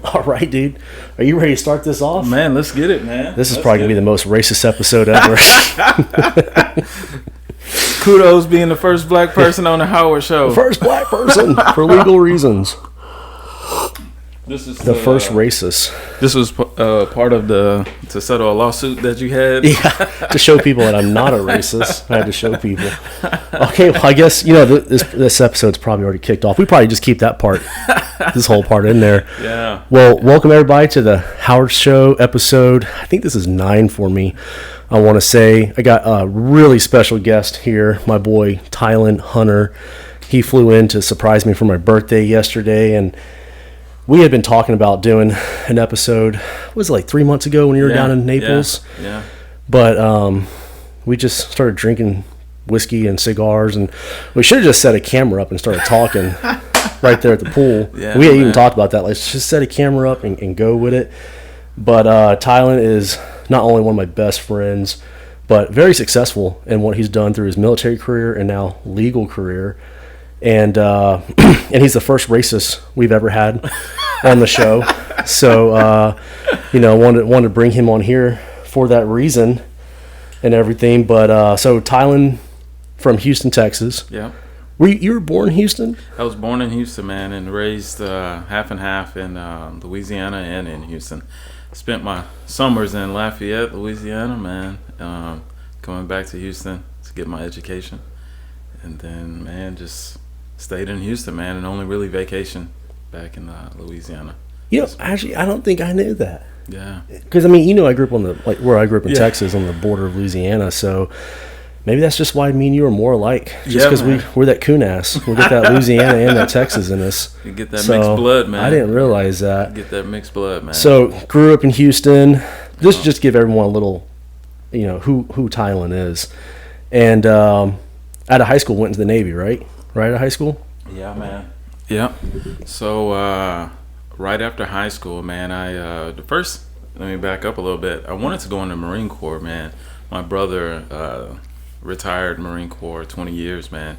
All right, dude. Are you ready to start this off? Man, let's get it, man. This is probably going to be the most racist episode ever. Kudos being the first black person on the Howard Show. First black person for legal reasons. This is the first racist. This was part of to settle a lawsuit that you had. Yeah, to show people that I'm not a racist. I had to show people. Okay, well, I guess this episode's probably already kicked off. We probably just keep that part, this whole part in there. Yeah. Well, welcome everybody to the Howard Show episode. I think this is 9 for me. I want to say I got a really special guest here, my boy Tyland Hunter. He flew in to surprise me for my birthday yesterday, and we had been talking about doing an episode, was it like 3 months ago when you were down in Naples? Yeah. But we just started drinking whiskey and cigars, and we should have just set a camera up and started talking right there at the pool. Yeah, we had even talked about that. Let's just set a camera up and go with it. But Tyland is not only one of my best friends, but very successful in what he's done through his military career and now legal career. And and he's the first racist we've ever had on the show. So, wanted to bring him on here for that reason and everything. But so Tyland from Houston, Texas. Yeah. You were born in Houston? I was born in Houston, man, and raised half and half in Louisiana and in Houston. Spent my summers in Lafayette, Louisiana, man. Coming back to Houston to get my education. And then, man, just stayed in Houston, man, and only really vacation back in Louisiana. Actually, I don't think I knew that. Yeah. Because I grew up on where I grew up in Texas, on the border of Louisiana. So maybe that's just why me and you are more alike. Just because we're that coon ass. We get that Louisiana and that Texas in us. You get that mixed blood, man. I didn't realize that. Get that mixed blood, man. So grew up in Houston. Just give everyone a little, who Tyland is. And out of high school, went into the Navy, right? Right out of high school? Yeah, man. Yeah. So right after high school, man, let me back up a little bit. I wanted to go in the Marine Corps, man. My brother retired Marine Corps 20 years, man.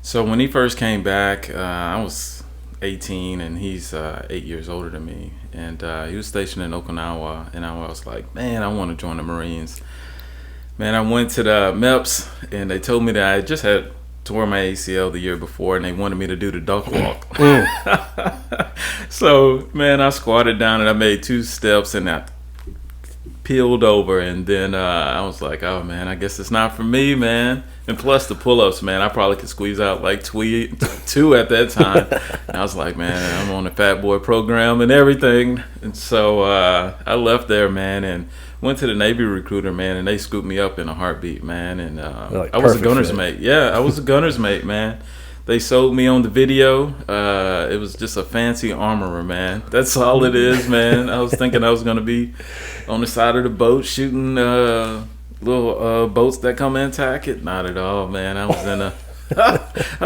So when he first came back, I was 18 and he's 8 years older than me. And he was stationed in Okinawa, and I was like, man, I want to join the Marines. Man, I went to the MEPS, and they told me that I just had tore my ACL the year before, and they wanted me to do the duck walk. So, man, I squatted down, and I made 2 steps, and I peeled over, and then I was like, oh, man, I guess it's not for me, man. And plus the pull-ups, man, I probably could squeeze out like 2 at that time. And I was like, man, I'm on the Fat Boy program and everything. And so I left there, man, and went to the Navy recruiter, man, and they scooped me up in a heartbeat, man. And I was a gunner's mate. Yeah, I was a gunner's mate, man. They sold me on the video. It was just a fancy armorer, man. That's all it is, man. I was thinking I was going to be on the side of the boat shooting little boats that come in tack it. Not at all, man. I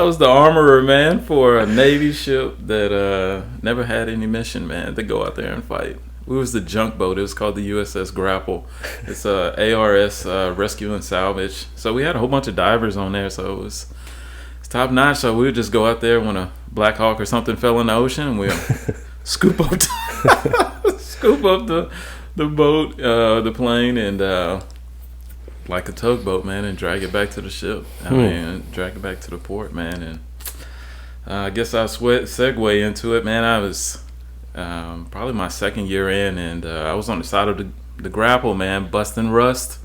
was the armorer, man, for a Navy ship that never had any mission, man, to go out there and fight. We was the junk boat. It was called the USS Grapple. It's ARS Rescue and Salvage. So we had a whole bunch of divers on there, so it's top notch. So we would just go out there when a Black Hawk or something fell in the ocean, and we'll scoop up the boat, the plane, and like a tugboat, man, and drag it back to the ship. Drag it back to the port, man. And I guess I'll segue into it, man. I was probably my second year in, and I was on the side of the grapple, man, busting rust.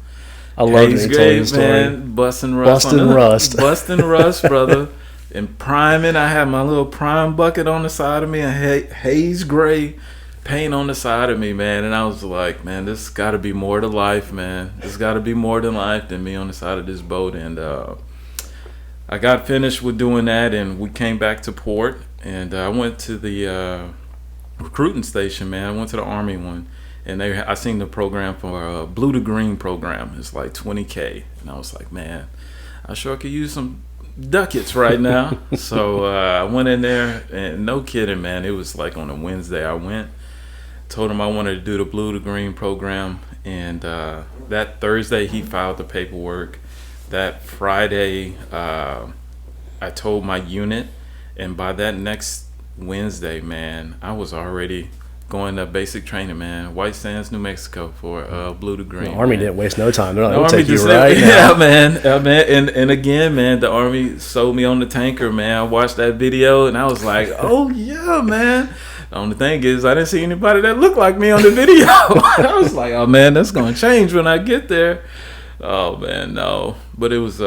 I love it. Grade, man, busting rust, brother. And priming, I had my little prime bucket on the side of me, and haze gray paint on the side of me, man. And I was like, man, this got to be more to life, man. This got to be more than life than me on the side of this boat. And I got finished with doing that, and we came back to port, and I went to the recruiting station, man. I went to the Army one, and I seen the program for a blue to green program. It's like $20K, and I was like, man, I sure could use some ducats right now. So I went in there, and no kidding, man, it was like on a Wednesday. I went, told him I wanted to do the blue to green program, and that Thursday he filed the paperwork. That Friday I told my unit, and by that next Wednesday, man, I was already going to basic training, man. White Sands, New Mexico for blue to green. The Army man. didn't waste no time. They're like, The we'll Army take you just right said, now. yeah, man. And again, man, the Army sold me on the tanker, man. I watched that video and I was like, oh yeah, man. The only thing is, I didn't see anybody that looked like me on the video. I was like, oh man, that's gonna change when I get there. Oh man, no. But it was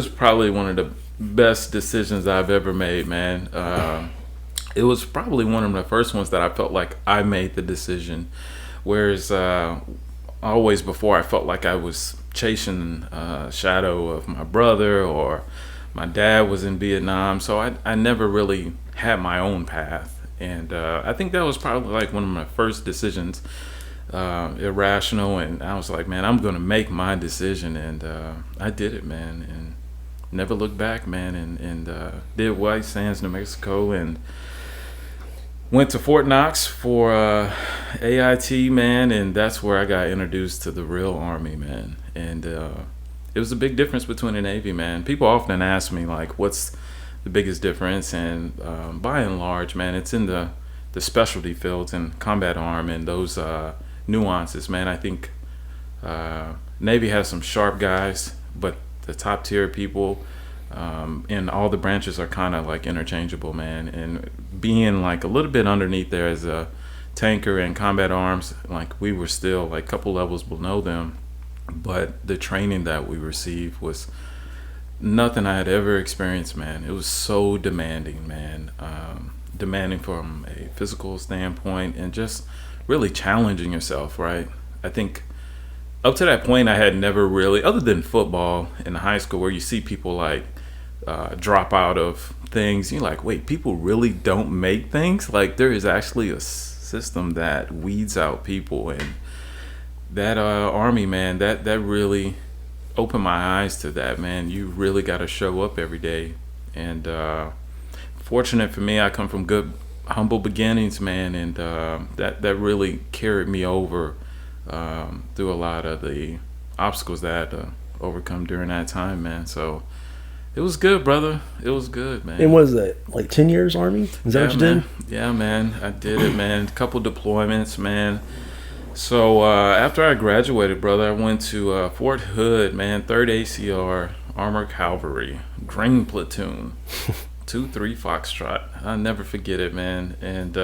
probably one of the best decisions I've ever made, man. It was probably one of the first ones that I felt like I made the decision. Whereas always before, I felt like I was chasing a shadow of my brother, or my dad was in Vietnam. So I never really had my own path. And I think that was probably like one of my first decisions, irrational. And I was like, man, I'm going to make my decision. And I did it, man. And never looked back, man. And did White Sands, New Mexico, and went to Fort Knox for AIT, man, and that's where I got introduced to the real Army, man. And it was a big difference between the Navy, man. People often ask me, like, what's the biggest difference? And by and large, man, it's in the specialty fields and combat arm and those nuances, man. I think Navy has some sharp guys, but the top tier people in all the branches are kind of like interchangeable, man. And being like a little bit underneath there as a tanker and combat arms, like we were still like a couple levels below them, but the training that we received was nothing I had ever experienced, man. It was so demanding, man. Demanding from a physical standpoint and just really challenging yourself, right? I think up to that point I had never really, other than football in high school where you see people like drop out of things, you're like, wait, people really don't make things? Like there is actually a system that weeds out people. And that Army, man, that really opened my eyes to that, man. You really got to show up every day. And fortunate for me, I come from good humble beginnings, man, and that really carried me over through a lot of the obstacles that I had to overcome during that time, man. So it was good, brother. It was good, man. And what is that, like 10 years Army? Is that what you man. did? Yeah, man. I did it, man. A couple deployments, man. So after I graduated, brother, I went to Fort Hood, man, 3rd ACR, Armored Cavalry, Green Platoon, 2-3 Foxtrot. I'll never forget it, man. And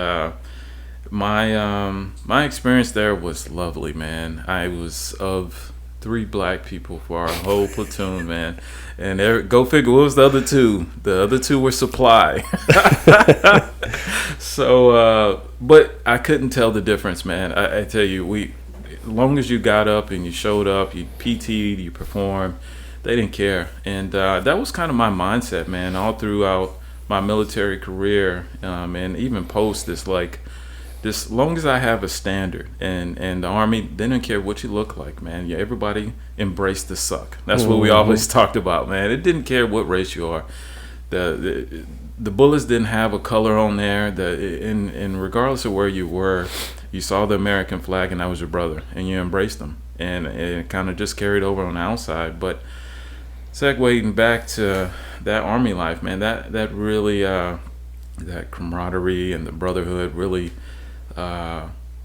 my experience there was lovely, man. I was of 3 black people for our whole platoon, man. And go figure, what was the other 2? The other 2 were supply. So, but I couldn't tell the difference, man. I tell you, as long as you got up and you showed up, you PT'd, you performed, they didn't care. And that was kind of my mindset, man, all throughout my military career, and even post this, like, as long as I have a standard, and the Army, they didn't care what you look like, man. Yeah, everybody embraced the suck. That's what we always talked about, man. It didn't care what race you are. The bullets didn't have a color on there. And regardless of where you were, you saw the American flag, and that was your brother, and you embraced them. And it kind of just carried over on the outside. But segueing back to that Army life, man, that really, that camaraderie and the brotherhood really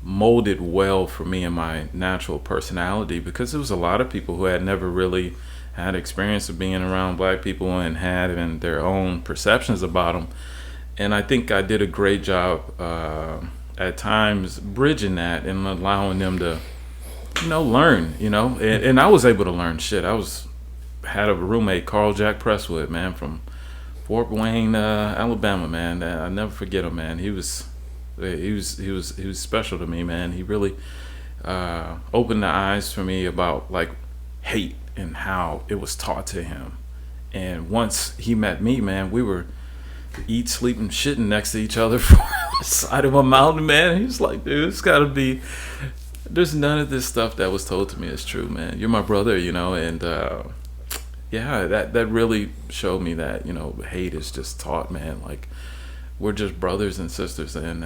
molded well for me and my natural personality, because there was a lot of people who had never really had experience of being around black people and had and their own perceptions about them. And I think I did a great job at times bridging that and allowing them to, learn, and I was able to learn shit. Had a roommate, Carl Jack Presswood, man, from Fort Wayne, Alabama, man. I'll never forget him, man. He was special to me, man. He really opened the eyes for me about like hate and how it was taught to him. And once he met me, man, we were eat, sleep, and shitting next to each other from the side of a mountain, man. He was like, dude, it's gotta be. There's none of this stuff that was told to me is true, man. You're my brother, and yeah, that really showed me that hate is just taught, man. Like, we're just brothers and sisters, and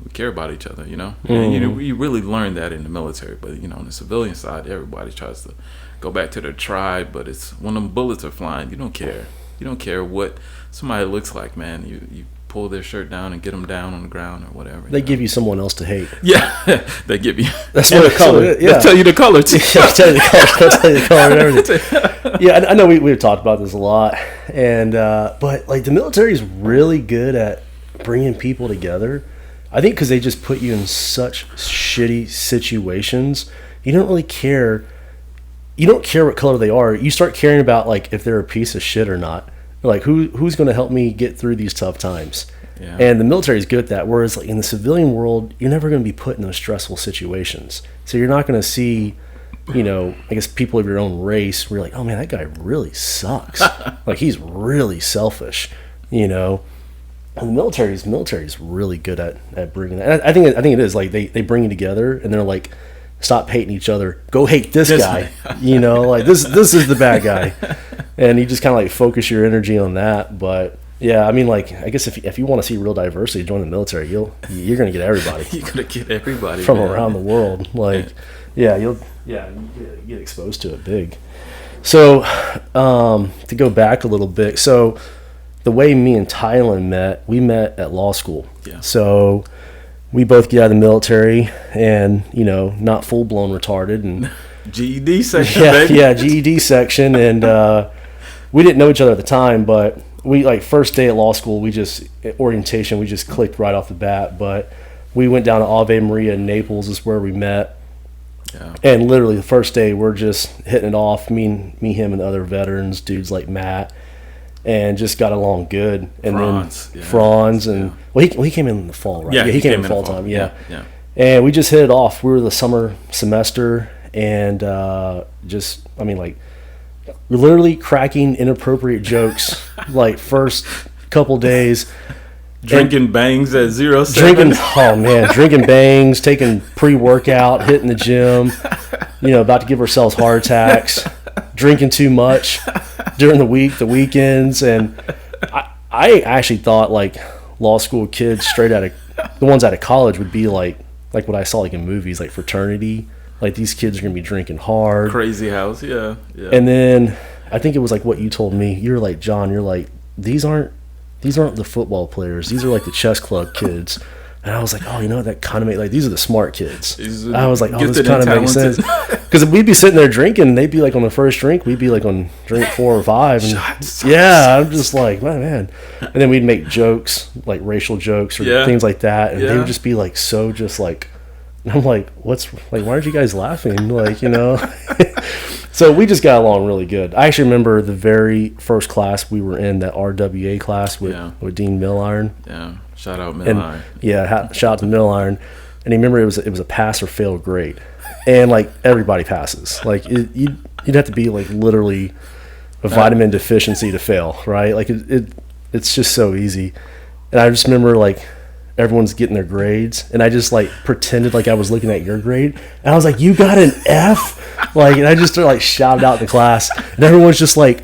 we care about each other, And you really learn that in the military, but on the civilian side, everybody tries to go back to their tribe, but it's when them bullets are flying, you don't care what somebody looks like, man. You pull their shirt down and get them down on the ground or whatever. They give you someone else to hate. Yeah, they give you. That's and what the color. Yeah. They'll tell you the color too. Yeah, I'll tell you the color. I'll tell you the color and everything. Yeah, I know we've talked about this a lot, and but like the military is really good at bringing people together. I think because they just put you in such shitty situations, you don't really care. You don't care what color they are. You start caring about like if they're a piece of shit or not. Like who's going to help me get through these tough times. Yeah. And the military is good at that. Whereas like in the civilian world, you're never going to be put in those stressful situations. So you're not going to see, I guess people of your own race where you're like, oh man, that guy really sucks. Like he's really selfish, And the military is really good at bringing that. And I think it is like they bring you together and they're like, stop hating each other. Go hate this guy. Like this is the bad guy. And you just kind of like focus your energy on that. But yeah, I mean, like I guess if you want to see real diversity, join the military. You're gonna get everybody. You're gonna get everybody from around the world. Like you get exposed to it big. So to go back a little bit, so the way me and Tyland met, we met at law school. Yeah. So we both get out of the military and, not full-blown retarded. And GED section, baby. Yeah, GED section. And we didn't know each other at the time, but we, like, first day at law school, orientation, we just clicked right off the bat. But we went down to Ave Maria in Naples is where we met. Yeah. And literally the first day, we're just hitting it off, me, him, and the other veterans, dudes like Matt. And just got along good, and Franz, and he came in the fall, right? Yeah, he came in the fall time. Yeah. And we just hit it off. We were the summer semester, and we literally cracking inappropriate jokes like first couple days. Drinking bangs at 07. Drinking bangs, taking pre-workout, hitting the gym, about to give ourselves heart attacks, drinking too much during the weekends. And I actually thought like law school kids the ones out of college would be like what I saw like in movies, like fraternity. Like these kids are going to be drinking hard. Crazy house, yeah. And then I think it was like what you told me. You're like, John, you're like, these aren't the football players. These are like the chess club kids. And I was like, oh, that kind of makes, like, these are the smart kids. I was like, oh, this kind of makes sense. Because we'd be sitting there drinking, and they'd be like on the first drink, we'd be like on drink 4 or 5. And I'm just like, man. And then we'd make jokes, like racial jokes or things like that. And they would just be like, so just like, and I'm like, why aren't you guys laughing? Like, So we just got along really good. I actually remember the very first class we were in, that RWA class with Dean Milliron. Yeah. Shout out Milliron. Shout out to Milliron. And remember, it was a pass or fail grade, and like everybody passes. Like you'd have to be like literally a vitamin deficiency to fail, right? Like it's just so easy. And I just remember like everyone's getting their grades, and I just like pretended like I was looking at your grade, and I was like, "You got an F?" Like, and I just started like shouted out in the class, and everyone's just like.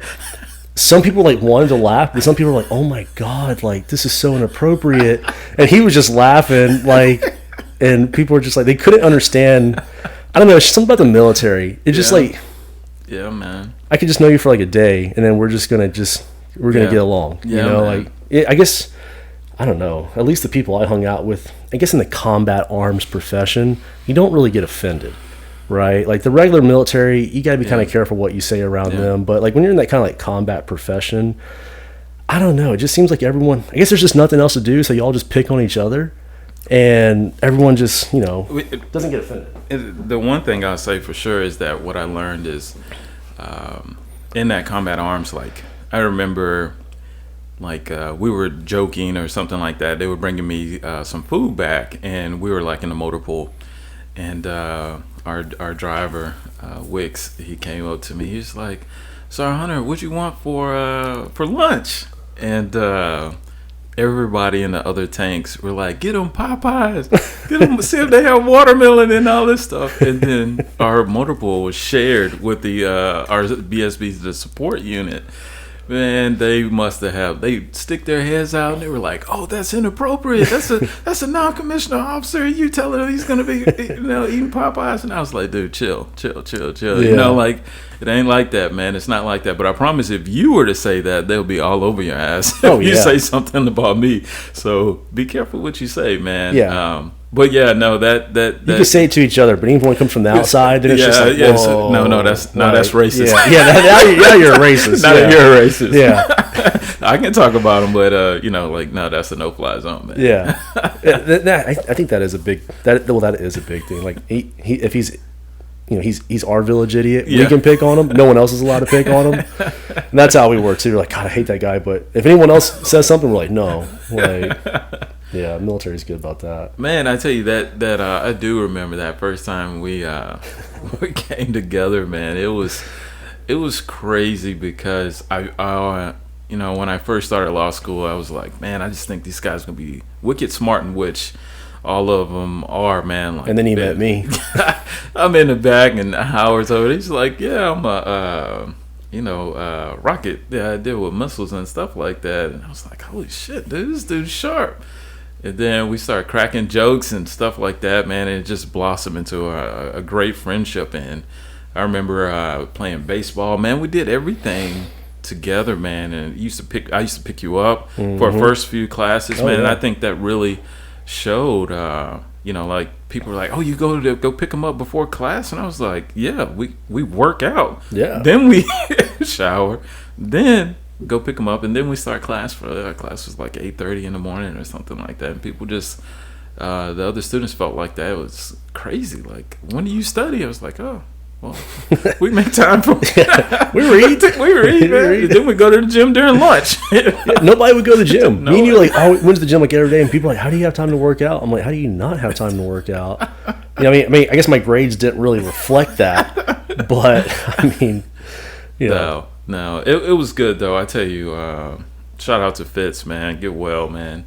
Some people like wanted to laugh, but some people were like, "Oh my god, like this is so inappropriate," and he was just laughing, like, and people were just like, they couldn't understand. I don't know, it's something about the military. It's just like, man, I could just know you for like a day, and then we're gonna get along, like I guess I don't know. At least the people I hung out with, I guess in the combat arms profession, you don't really get offended. Right, like the regular military, you gotta be kind of careful what you say around them. But like when you're in that kind of like combat profession, I don't know. It just seems like everyone. I guess there's just nothing else to do, so y'all just pick on each other, and everyone just doesn't get offended. The one thing I'll say for sure is that what I learned is in that combat arms. Like I remember, like we were joking or something like that. They were bringing me some food back, and we were like in the motor pool, and. Our driver, Wicks, he came up to me. He's like, "Sir Hunter, what you want for lunch?" And everybody in the other tanks were like, "Get them Popeyes, get them, see if they have watermelon and all this stuff." And then our motor pool was shared with the our BSB, the support unit. Man, they must have. They stick their heads out and they were like, "Oh, that's inappropriate. That's a non-commissioned officer. You telling him he's gonna be, eating Popeyes?" And I was like, "Dude, chill. Yeah. Like it ain't like that, man. It's not like that." But I promise, if you were to say that, they'll be all over your ass. Oh, if you yeah. say something about me. So be careful what you say, man. Yeah. But yeah, no, that you can say it to each other, but even when it comes from the outside, then it's just like, whoa. That's racist. Now you're a racist. Now you're a racist. Yeah. I can talk about him, but no, that's a no-fly zone, man. Yeah. I think that is a big that is a big thing. Like he if he's he's our village idiot. Yeah. We can pick on him. No one else is allowed to pick on him. And that's how we work too. We're like, God, I hate that guy. But if anyone else says something, we're like, no. Like, yeah, military's good about that. Man, I tell you that I do remember that first time we we came together, man. It was crazy because I when I first started law school, I was like, man, I just think these guys are gonna be wicked smart, in which all of them are, man. Like, and then he met me. I'm in the back, and Howard's over there. He's like, yeah, I'm a rocket. Yeah, I deal with missiles and stuff like that. And I was like, holy shit, dude, this dude's sharp. And then we started cracking jokes and stuff like that, man. And it just blossomed into a great friendship. And I remember playing baseball, man. We did everything together, man. And I used to pick you up for our first few classes, man. Yeah. And I think that really showed. Like people were like, "Oh, you go pick them up before class," and I was like, "Yeah, we work out. Yeah. Then we shower, then go pick them up, and then we start class. Class was like 8:30 in the morning or something like that. And people just the other students felt like that. It was crazy. Like, when do you study? I was like, oh. Well, we make time for we read, man. And then we go to the gym during lunch. Nobody would go to the gym. Me and you went to the gym like every day, and people are like, "How do you have time to work out?" I'm like, "How do you not have time to work out?" I mean, I guess my grades didn't really reflect that, but I mean, No, it was good though. I tell you, shout out to Fitz, man. Get well, man.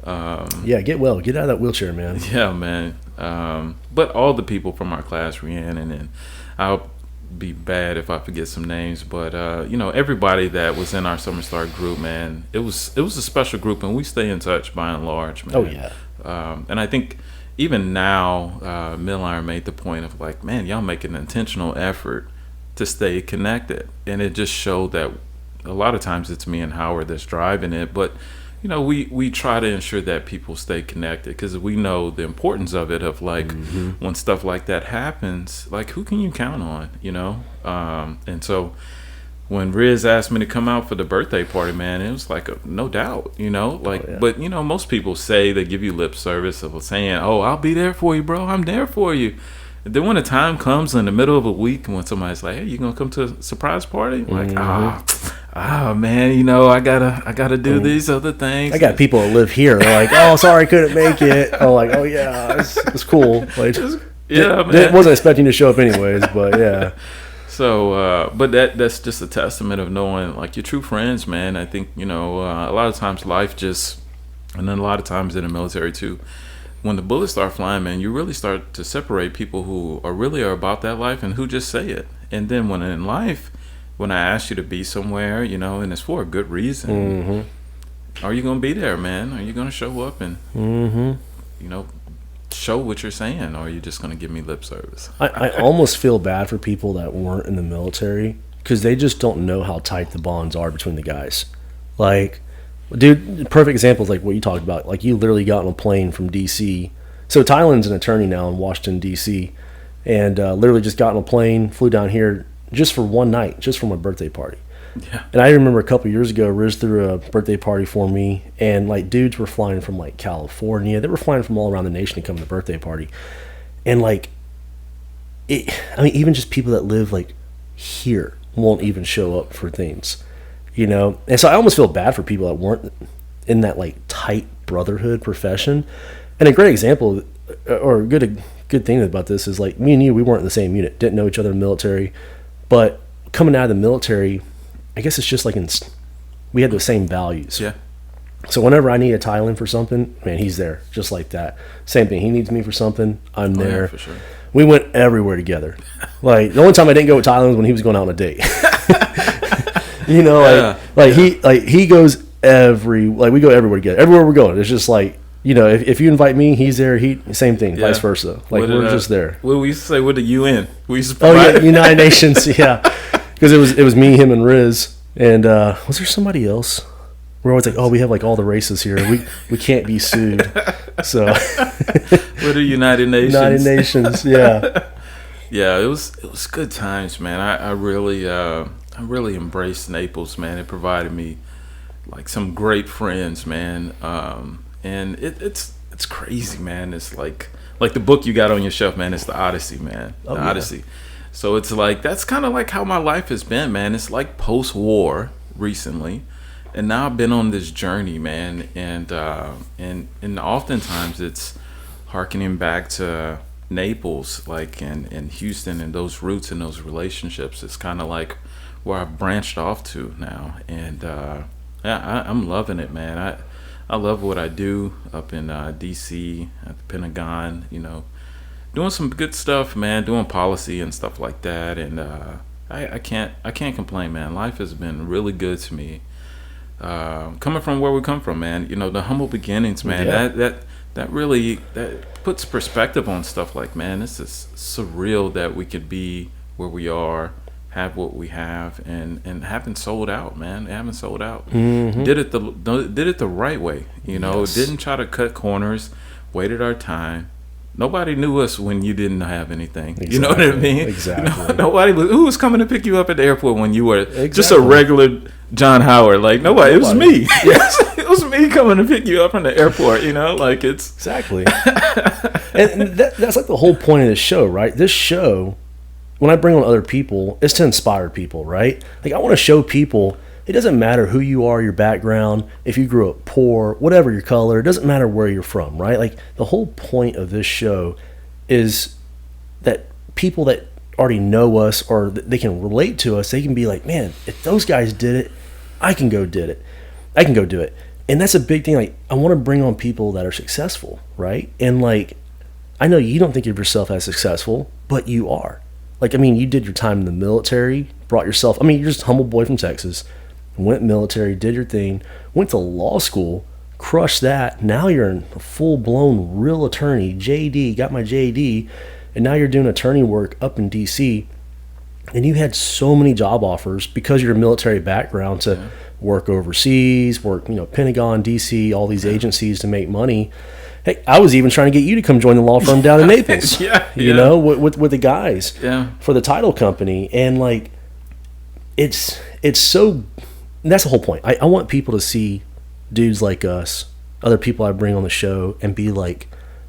Get well. Get out of that wheelchair, man. Yeah, man. But all the people from our class ran, and then I'll be bad if I forget some names, but everybody that was in our Summer Start group, man, it was a special group, and we stay in touch by and large, man. Oh yeah. And I think even now, Milliron made the point of like, man, y'all make an intentional effort to stay connected, and it just showed that a lot of times it's me and Howard that's driving it, but we try to ensure that people stay connected because we know the importance of it, of like when stuff like that happens, like who can you count on, and so when Riz asked me to come out for the birthday party, man, it was like no doubt, but most people say, they give you lip service of saying, oh, I'll be there for you, bro, I'm there for you. And then when the time comes in the middle of a week when somebody's like, hey, you gonna come to a surprise party? Like, man, I gotta do these other things. I got people that live here. They're like, oh, sorry, I couldn't make it. I'm like, oh yeah, it's cool. Like, man. Wasn't expecting to show up anyways, but yeah. So, but that's just a testament of knowing like your true friends, man. I think a lot of times life and then a lot of times in the military too. When the bullets start flying, man, you really start to separate people who are about that life and who just say it. And then when in life, when I ask you to be somewhere, and it's for a good reason, are you going to be there, man? Are you going to show up and, show what you're saying? Or are you just going to give me lip service? I almost feel bad for people that weren't in the military because they just don't know how tight the bonds are between the guys. Like, dude, perfect example is like what you talked about. Like, you literally got on a plane from D.C. So Tyland's an attorney now in Washington, D.C. And literally just got on a plane, flew down here just for one night, just for my birthday party. Yeah. And I remember a couple years ago, Riz threw a birthday party for me, and like dudes were flying from like California. They were flying from all around the nation to come to the birthday party. And like, even just people that live like here won't even show up for things. And so I almost feel bad for people that weren't in that like tight brotherhood profession. And a great example, or a good thing about this is like me and you, we weren't in the same unit, didn't know each other in the military, but coming out of the military, I guess it's just like we had the same values. Yeah. So whenever I need a Tyland for something, man, he's there, just like that. Same thing. He needs me for something, I'm there. Yeah, for sure. We went everywhere together. Like the only time I didn't go with Tyland was when he was going out on a date. You know, Yeah. he goes we go everywhere together. Everywhere we're going, it's just like, you know, if you invite me, he's there. Same thing, vice versa. Like we're just there. What we used to say with the UN. We used to United Nations, yeah. Because it was me, him, and Riz, and was there somebody else? We're always like, oh, we have like all the races here. We can't be sued. So with the United Nations. United Nations, yeah. Yeah, it was good times, man. I really embraced Naples, man. It provided me like some great friends, man. And it's crazy, man. It's like the book you got on your shelf, man. It's the Odyssey, man. The Odyssey. So it's like that's kind of like how my life has been, man. It's like post-war recently. And now I've been on this journey, man, and oftentimes it's harkening back to Naples, like in Houston, and those roots and those relationships. It's kind of like where I've branched off to now, and I'm loving it, man. I love what I do up in D.C. at the Pentagon, you know, doing some good stuff, man, doing policy and stuff like that, and I can't complain, man. Life has been really good to me. Coming from where we come from, man, you know, the humble beginnings, man, that really puts perspective on stuff. Like, man, it's just surreal that we could be where we are, have what we have, and haven't sold out, man. Haven't sold out. Mm-hmm. Did it the right way, you know. Yes. Didn't try to cut corners, waited our time. Nobody knew us when you didn't have anything. Exactly. You know what I mean? Exactly. Who was coming to pick you up at the airport when you were just a regular John Howard? Like, nobody. It was me. Yes. It was me coming to pick you up from the airport, you know? Like, it's... Exactly. and that's like the whole point of this show, right? This show, when I bring on other people, it's to inspire people, right? Like, I want to show people, it doesn't matter who you are, your background, if you grew up poor, whatever your color, it doesn't matter where you're from, right? Like, the whole point of this show is that people that already know us or they can relate to us, they can be like, man, if those guys did it, I can go do it. And that's a big thing. Like, I want to bring on people that are successful, right? And like, I know you don't think of yourself as successful, but you are. Like, I mean, you did your time in the military, brought yourself, I mean, you're just a humble boy from Texas, went military, did your thing, went to law school, crushed that. Now you're a full-blown real attorney, JD, got my JD, and now you're doing attorney work up in D.C., and you had so many job offers because of your military background to work overseas, work, you know, Pentagon, D.C., all these agencies to make money. Hey, I was even trying to get you to come join the law firm down in Naples, you know, with the guys for the title company. And like, it's so, that's the whole point. I want people to see dudes like us, other people I bring on the show, and be like,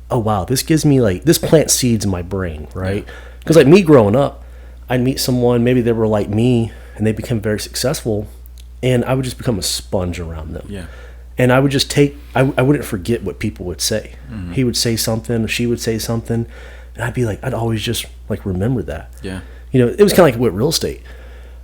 oh wow, this gives me like, this plants seeds in my brain, right? Because like me growing up, I'd meet someone, maybe they were like me, and they become very successful, and I would just become a sponge around them. Yeah. And I would just take, I wouldn't forget what people would say. Mm-hmm. He would say something, she would say something, and I'd be like, I'd always just like remember that. Yeah. You know, it was kind of like with real estate.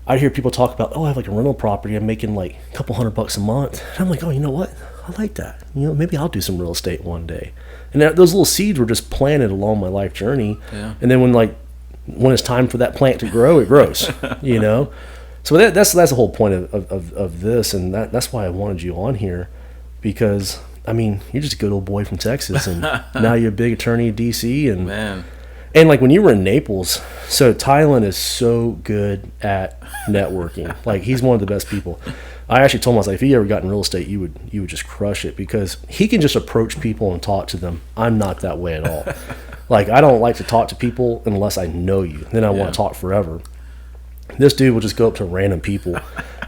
I'd hear people talk about, oh, I have like a rental property, I'm making like a couple $100 a month. And I'm like, oh, you know what? I like that. You know, maybe I'll do some real estate one day. And those little seeds were just planted along my life journey. Yeah. And then when it's time for that plant to grow, it grows, you know? So that's the whole point of this, and that's why I wanted you on here, because, I mean, you're just a good old boy from Texas, and now you're a big attorney in D.C., and like when you were in Naples, so Tyland is so good at networking. Like, he's one of the best people. I actually told him, I was like, if he ever got in real estate, you would just crush it, because he can just approach people and talk to them. I'm not that way at all. Like, I don't like to talk to people unless I know you. Then I want to talk forever. This dude will just go up to random people.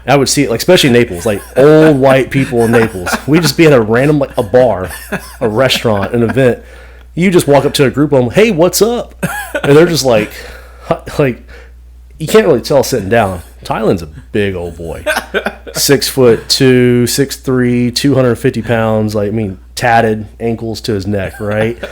I would see it, like, especially in Naples, like old white people in Naples. We'd just be at a random, like a bar, a restaurant, an event. You just walk up to a group of them, hey, what's up? And they're just like you can't really tell sitting down. Tyland's a big old boy. 6'2", 6'3", 250 pounds. Like, I mean, tatted ankles to his neck, right?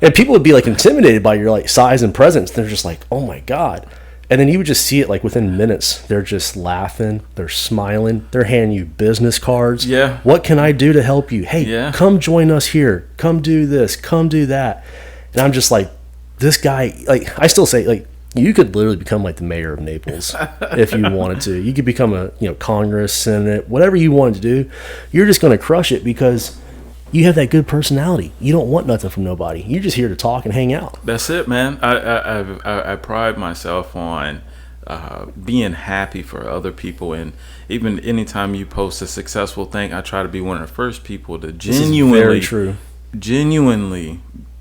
And people would be like intimidated by your like size and presence. They're just like, oh my God. And then you would just see it like within minutes. They're just laughing. They're smiling. They're handing you business cards. Yeah. What can I do to help you? Hey, come join us here. Come do this. Come do that. And I'm just like, this guy, like, I still say, like, you could literally become like the mayor of Naples if you wanted to. You could become a Congress, Senate, whatever you wanted to do. You're just going to crush it because you have that good personality. You don't want nothing from nobody. You're just here to talk and hang out. That's it, man. I pride myself on being happy for other people, and even anytime you post a successful thing, I try to be one of the first people to genuinely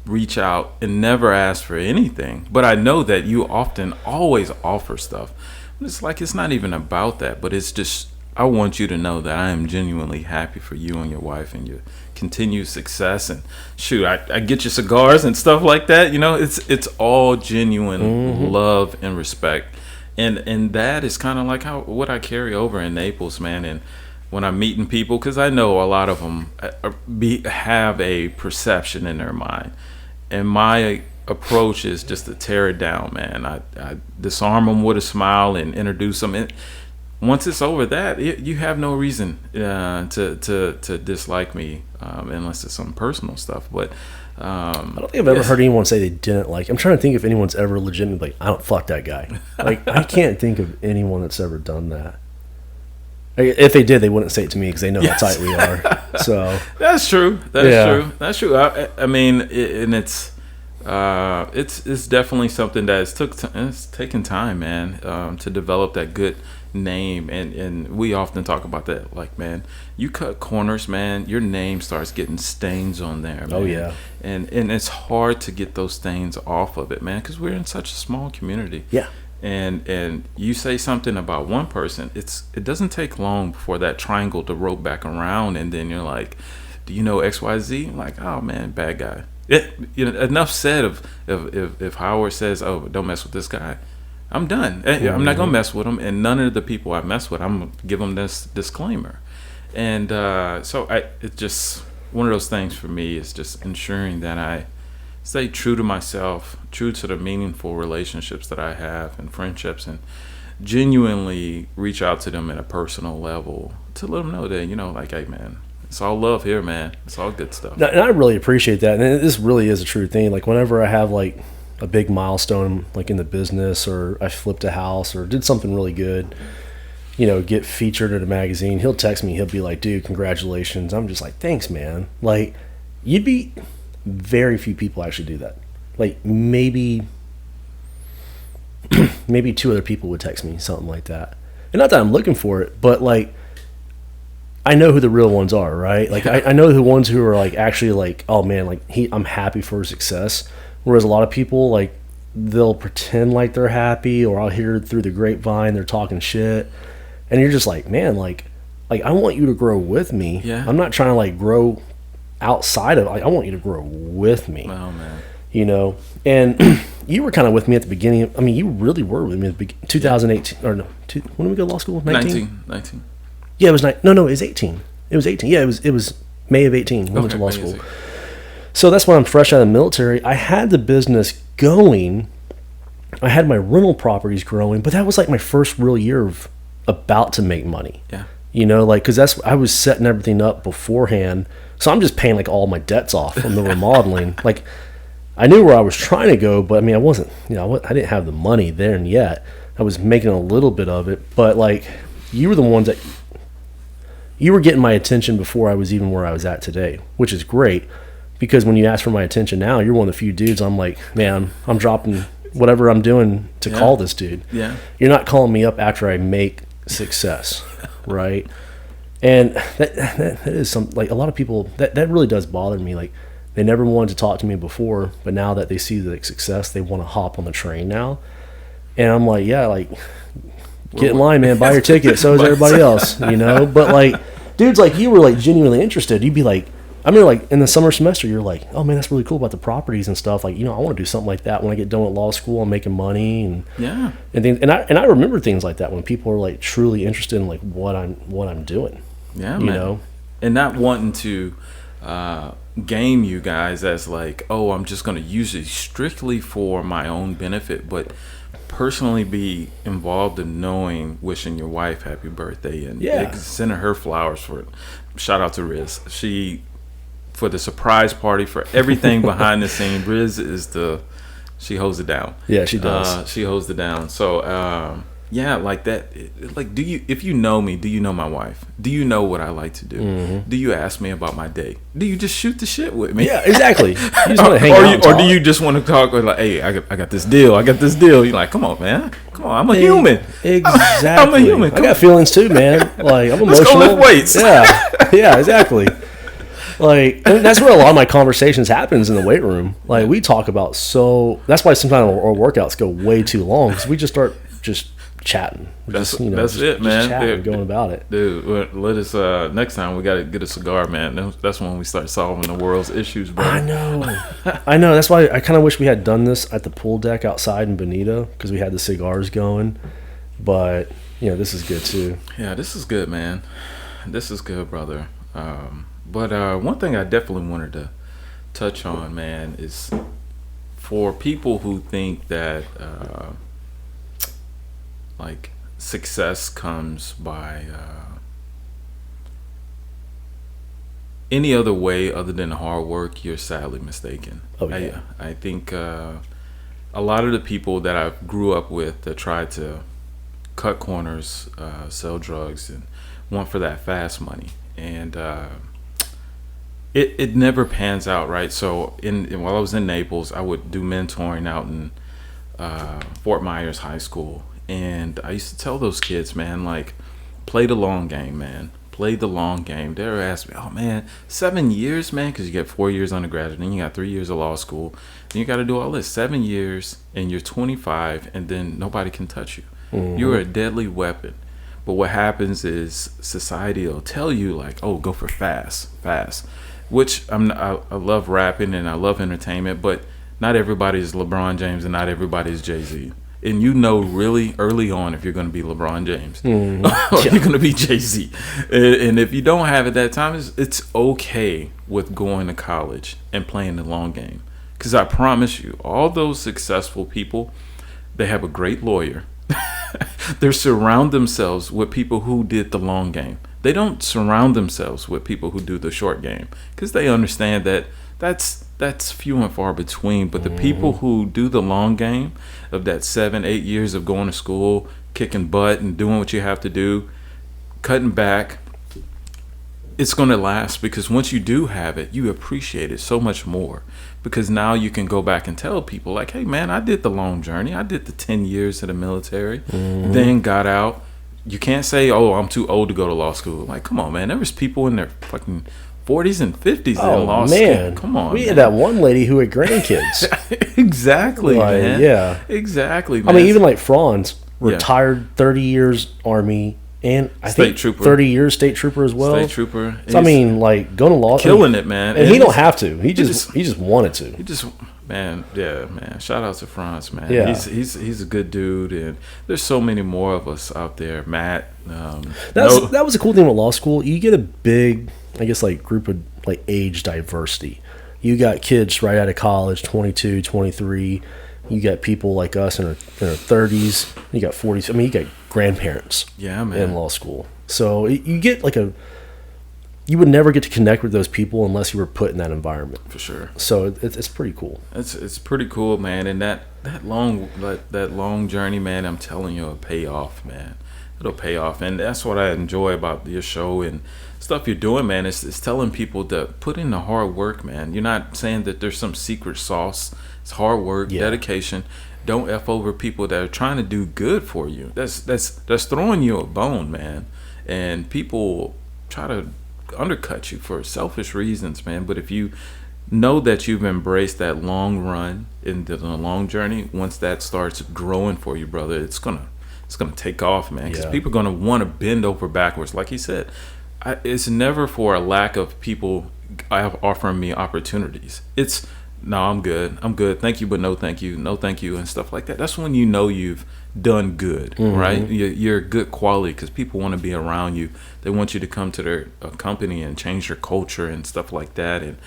reach out and never ask for anything. But I know that you often always offer stuff. It's like, it's not even about that, but it's just, I want you to know that I am genuinely happy for you and your wife and your continued success. And shoot, I get you cigars and stuff like that. It's all genuine love and respect. And that is kind of like what I carry over in Naples, man. And when I'm meeting people, because I know a lot of them have a perception in their mind. And my approach is just to tear it down, man. I disarm them with a smile and introduce them. And once it's over that, you have no reason to dislike me unless it's some personal stuff. But I don't think I've ever heard anyone say they didn't like. I'm trying to think if anyone's ever legitimately like, I don't fuck that guy. Like, I can't think of anyone that's ever done that. If they did, they wouldn't say it to me because they know how tight we are. So that's true. That's true. I mean, it's definitely something that it's taken time, man, to develop that good name. And we often talk about that. Like, man, you cut corners, man, your name starts getting stains on there, man. Oh yeah. And it's hard to get those stains off of it, man, because we're in such a small community. Yeah. And you say something about one person, it doesn't take long before that triangle to rope back around, and then you're like, do you know XYZ? I'm like, oh man, bad guy. Enough said of if Howard says, oh, don't mess with this guy, I'm done. I'm not gonna mess with him, and none of the people I mess with, I'm gonna give them this disclaimer. And so it's just one of those things for me is just ensuring that I stay true to myself, true to the meaningful relationships that I have and friendships, and genuinely reach out to them at a personal level to let them know that, like, hey, man, it's all love here, man. It's all good stuff. And I really appreciate that. And this really is a true thing. Like, whenever I have, like, a big milestone, like in the business, or I flipped a house or did something really good, get featured in a magazine, he'll text me. He'll be like, dude, congratulations. I'm just like, thanks, man. Like, you'd be... very few people actually do that. Like, maybe 2 other people would text me something like that. And not that I'm looking for it, but like, I know who the real ones are, right? Like, I know the ones who are like actually like, oh man, like I'm happy for his success. Whereas a lot of people, like, they'll pretend like they're happy, or I'll hear through the grapevine they're talking shit, and you're just like, man, like I want you to grow with me. Yeah. I'm not trying to like grow outside of, like, I want you to grow with me. Oh man. And you were kind of with me at the beginning. I mean, you really were with me at the beginning. 2018 or no? When did we go to law school? 19. Yeah, it was it was 18. It was 18. Yeah, it was May of 18. We went to law school. So that's when I'm fresh out of the military. I had the business going. I had my rental properties growing, but that was like my first real year of about to make money. Yeah. Because I was setting everything up beforehand. So I'm just paying like all my debts off from the remodeling. Like, I knew where I was trying to go, but I mean, I wasn't, I didn't have the money then yet. I was making a little bit of it, but like, you were the ones that, you were getting my attention before I was even where I was at today, which is great, because when you ask for my attention now, you're one of the few dudes I'm like, man, I'm dropping whatever I'm doing to call this dude. Yeah. You're not calling me up after I make success, right? And that is some, like, a lot of people, that really does bother me. Like, they never wanted to talk to me before, but now that they see the success, they want to hop on the train now. And I'm like, yeah, like, get in line, man, buy your ticket. So is everybody else, But like, dudes like you were like genuinely interested. You'd be like, I mean, like in the summer semester, you're like, oh man, that's really cool about the properties and stuff. Like, I want to do something like that when I get done with law school. I'm making money and things. And I remember things like that when people are like truly interested in like what I'm doing. Yeah, man. And not wanting to game you guys as like, oh, I'm just going to use it strictly for my own benefit, but personally be involved in wishing your wife happy birthday and sending her flowers for it. Shout out to Riz. She, for the surprise party, for everything behind the scene, Riz is She holds it down. Yeah, she does. She holds it down. So yeah, like that. Like, if you know me, do you know my wife? Do you know what I like to do? Mm-hmm. Do you ask me about my day? Do you just shoot the shit with me? Yeah, exactly. You just want to hang out and or talk. do you just want to talk like, hey, I got this deal. I got this deal. You're like, come on, man. Come on, I'm a human. Exactly. I'm a human. I got feelings too, man. Like, I'm emotional. Let's go lift weights. Yeah, exactly. Like, and that's where a lot of my conversations happens in the weight room. Like, we talk about that's why sometimes our workouts go way too long, because we just start chatting. That's it, just man. Chatting, going about it. Dude, let us next time we gotta get a cigar, man. That's when we start solving the world's issues, bro. I know. That's why I kind of wish we had done this at the pool deck outside in Bonita, because we had the cigars going. But this is good too. Yeah, this is good, man. This is good, brother. But one thing I definitely wanted to touch on, man, is for people who think that like success comes by any other way other than hard work, you're sadly mistaken. Oh, yeah. I think a lot of the people that I grew up with that tried to cut corners, sell drugs, and want for that fast money, and it never pans out, right? So while I was in Naples, I would do mentoring out in Fort Myers High School. And I used to tell those kids, man, like, play the long game, man. Play the long game. They would ask me, oh, man, 7 years, man, because you get 4 years undergraduate, then you got 3 years of law school. Then you got to do all this. 7 years, and you're 25, and then nobody can touch you. Mm-hmm. You're a deadly weapon. But what happens is society will tell you, like, oh, go for fast. Which I love rapping and I love entertainment, but not everybody is LeBron James and not everybody is Jay-Z. And really early on if you're going to be LeBron James or you're going to be Jay-Z. And if you don't have it that time, it's okay with going to college and playing the long game. Because I promise you, all those successful people, they have a great lawyer. They surround themselves with people who did the long game. They don't surround themselves with people who do the short game because they understand that that's few and far between. But the people who do the long game of that 7-8 years of going to school, kicking butt and doing what you have to do, cutting back, it's going to last, because once you do have it, you appreciate it so much more, because now you can go back and tell people like, hey man, I did the long journey. I did the 10 years of the military, then got out. You can't say, oh, I'm too old to go to law school. Like, come on, man. There was people in their fucking 40s and 50s in law school. Come on, we had that one lady who had grandkids. Exactly, man. Yeah. Exactly, man. I mean, even like Franz, retired 30 years Army, and I think trooper. 30 years state trooper as well. State trooper. So, I mean, like, going to law school. Killing it, man. And he don't have to. He just wanted to. He just... Man, yeah, man. Shout out to Franz, man. Yeah. He's a good dude, and there's so many more of us out there. Matt. That was a cool thing with law school. You get a big, I guess, like group of like age diversity. You got kids right out of college, 22, 23. You got people like us in our 30s. You got 40s. I mean, you got grandparents. Yeah, man. In law school, so you get like you would never get to connect with those people unless you were put in that environment. For sure. So it's pretty cool. It's pretty cool, man. And that long journey, man, I'm telling you, it'll pay off, man. It'll pay off. And that's what I enjoy about your show and stuff you're doing, man. It's telling people to put in the hard work, man. You're not saying that there's some secret sauce. It's hard work, dedication. Don't F over people that are trying to do good for you. That's throwing you a bone, man. And people try to undercut you for selfish reasons, man. But if you know that you've embraced that long run in the long journey, once that starts growing for you, brother, it's gonna take off, man. Because people are gonna want to bend over backwards, like he said. It's never for a lack of people offering me opportunities. It's no, I'm good, thank you, but no thank you, and stuff like that. That's when you know you've done good, right? You're good quality, because people want to be around you. They want you to come to their company and change their culture and stuff like that. And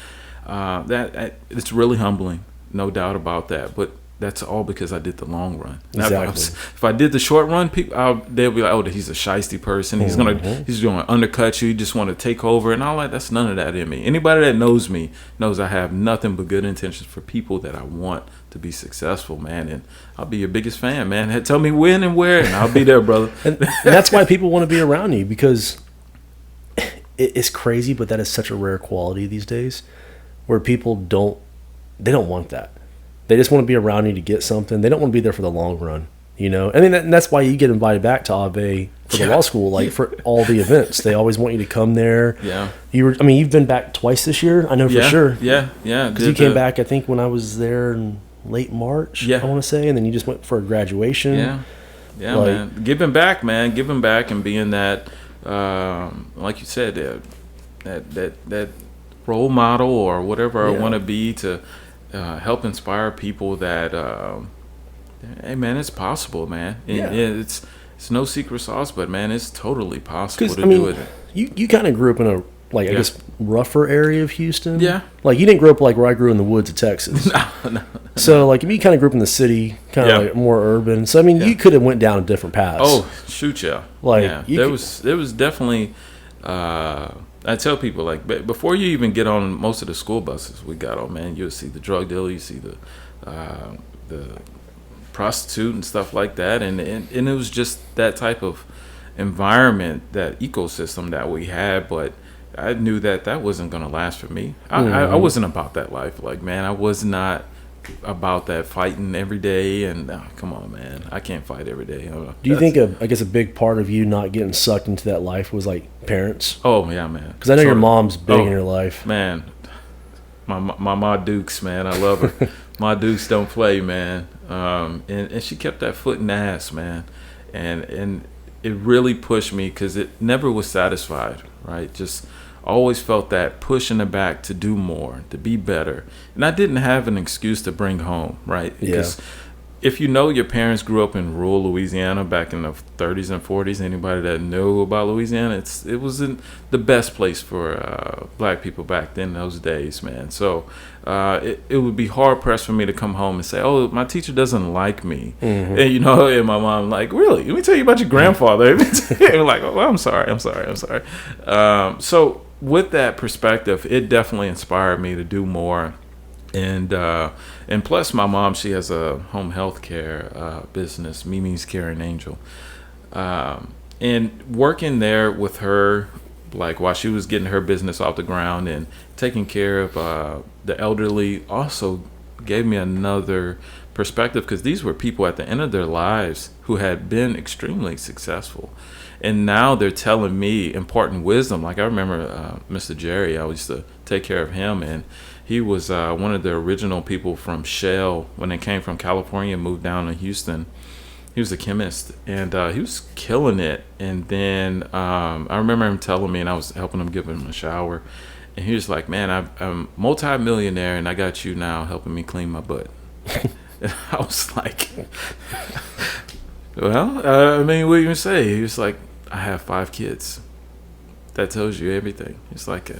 that it's really humbling, no doubt about that. But that's all because I did the long run. Exactly. If I did the short run, they'll be like, oh, he's a shiesty person. He's going to undercut you. He just want to take over. And all that. That's none of that in me. Anybody that knows me knows I have nothing but good intentions for people that I want to be successful, man. And I'll be your biggest fan, man. Tell me when and where, and I'll be there, brother. and that's why people want to be around you, because it's crazy, but that is such a rare quality these days, where people don't want that. They just want to be around you to get something. They don't want to be there for the long run, you know? I mean, that's why you get invited back to Ave for the law school, like for all the events. They always want you to come there. Yeah. You've been back twice this year, I know for sure. Yeah. Because you came back, I think, when I was there in late March, I want to say, and then you just went for a graduation. Yeah, like, man. Giving back, and being that, like you said, that role model or whatever I want to be to help inspire people that, hey, man, it's possible, man. It's no secret sauce, but, man, it's totally possible to do it. You kind of grew up in a, like, I guess, rougher area of Houston. Yeah. Like, you didn't grow up like where I grew in the woods of Texas. No. So, like, you kind of grew up in the city, kind of like more urban. So, I mean, you could have went down different paths. Oh, shoot, yeah. Like, there was definitely, I tell people, like, before you even get on most of the school buses we got on, man, you'll see the drug dealer, you see the prostitute and stuff like that. And it was just that type of environment, that ecosystem that we had. But I knew that wasn't going to last for me. I wasn't about that life. Like, man, I was not about that fighting every day. And come on, man, I can't fight every day. Do you think I guess a big part of you not getting sucked into that life was like parents? Oh yeah, man. Because I know your mom's big in your life, man. My Ma Dukes, man, I love her. Ma Dukes don't play, man. And she kept that foot in the ass, man. And it really pushed me, because it never was satisfied, right? Just always felt that push in the back to do more, to be better. And I didn't have an excuse to bring home, right? Because if you know your parents grew up in rural Louisiana back in the 30s and 40s, anybody that knew about Louisiana, it wasn't the best place for black people back then in those days, man. So it would be hard pressed for me to come home and say, oh, my teacher doesn't like me. And, and my mom like, really? Let me tell you about your grandfather. And like, oh, I'm sorry. So with that perspective, it definitely inspired me to do more. And plus, my mom, she has a home health care business, Mimi's Caring Angel. And working there with her, like while she was getting her business off the ground and taking care of the elderly, also gave me another perspective, because these were people at the end of their lives who had been extremely successful. And now they're telling me important wisdom. Like, I remember Mr. Jerry, I used to take care of him, and he was one of the original people from Shell when they came from California and moved down to Houston. He was a chemist, and he was killing it. And then I remember him telling me, and I was helping him, give him a shower, and he was like, man, I'm multi-millionaire, and I got you now helping me clean my butt. And I was like, well, I mean, what do you say? He was like, I have 5 kids. That tells you everything. It's like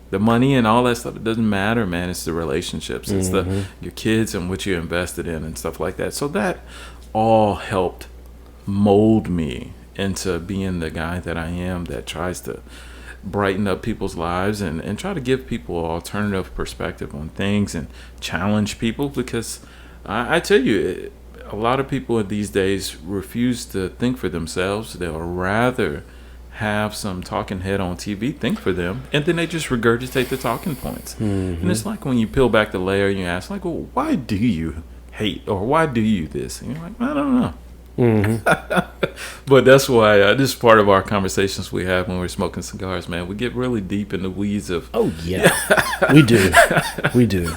the money and all that stuff, it doesn't matter, man. It's the relationships. It's your kids and what you invested in and stuff like that. So that all helped mold me into being the guy that I am, that tries to brighten up people's lives and try to give people an alternative perspective on things and challenge people. Because I tell you, a lot of people these days refuse to think for themselves. They'll rather have some talking head on TV think for them, and then they just regurgitate the talking points. And it's like when you peel back the layer and you ask, like, well, why do you hate, or why do you this? And you're like, I don't know. But that's why this is part of our conversations we have when we're smoking cigars, man. We get really deep in the weeds of we do.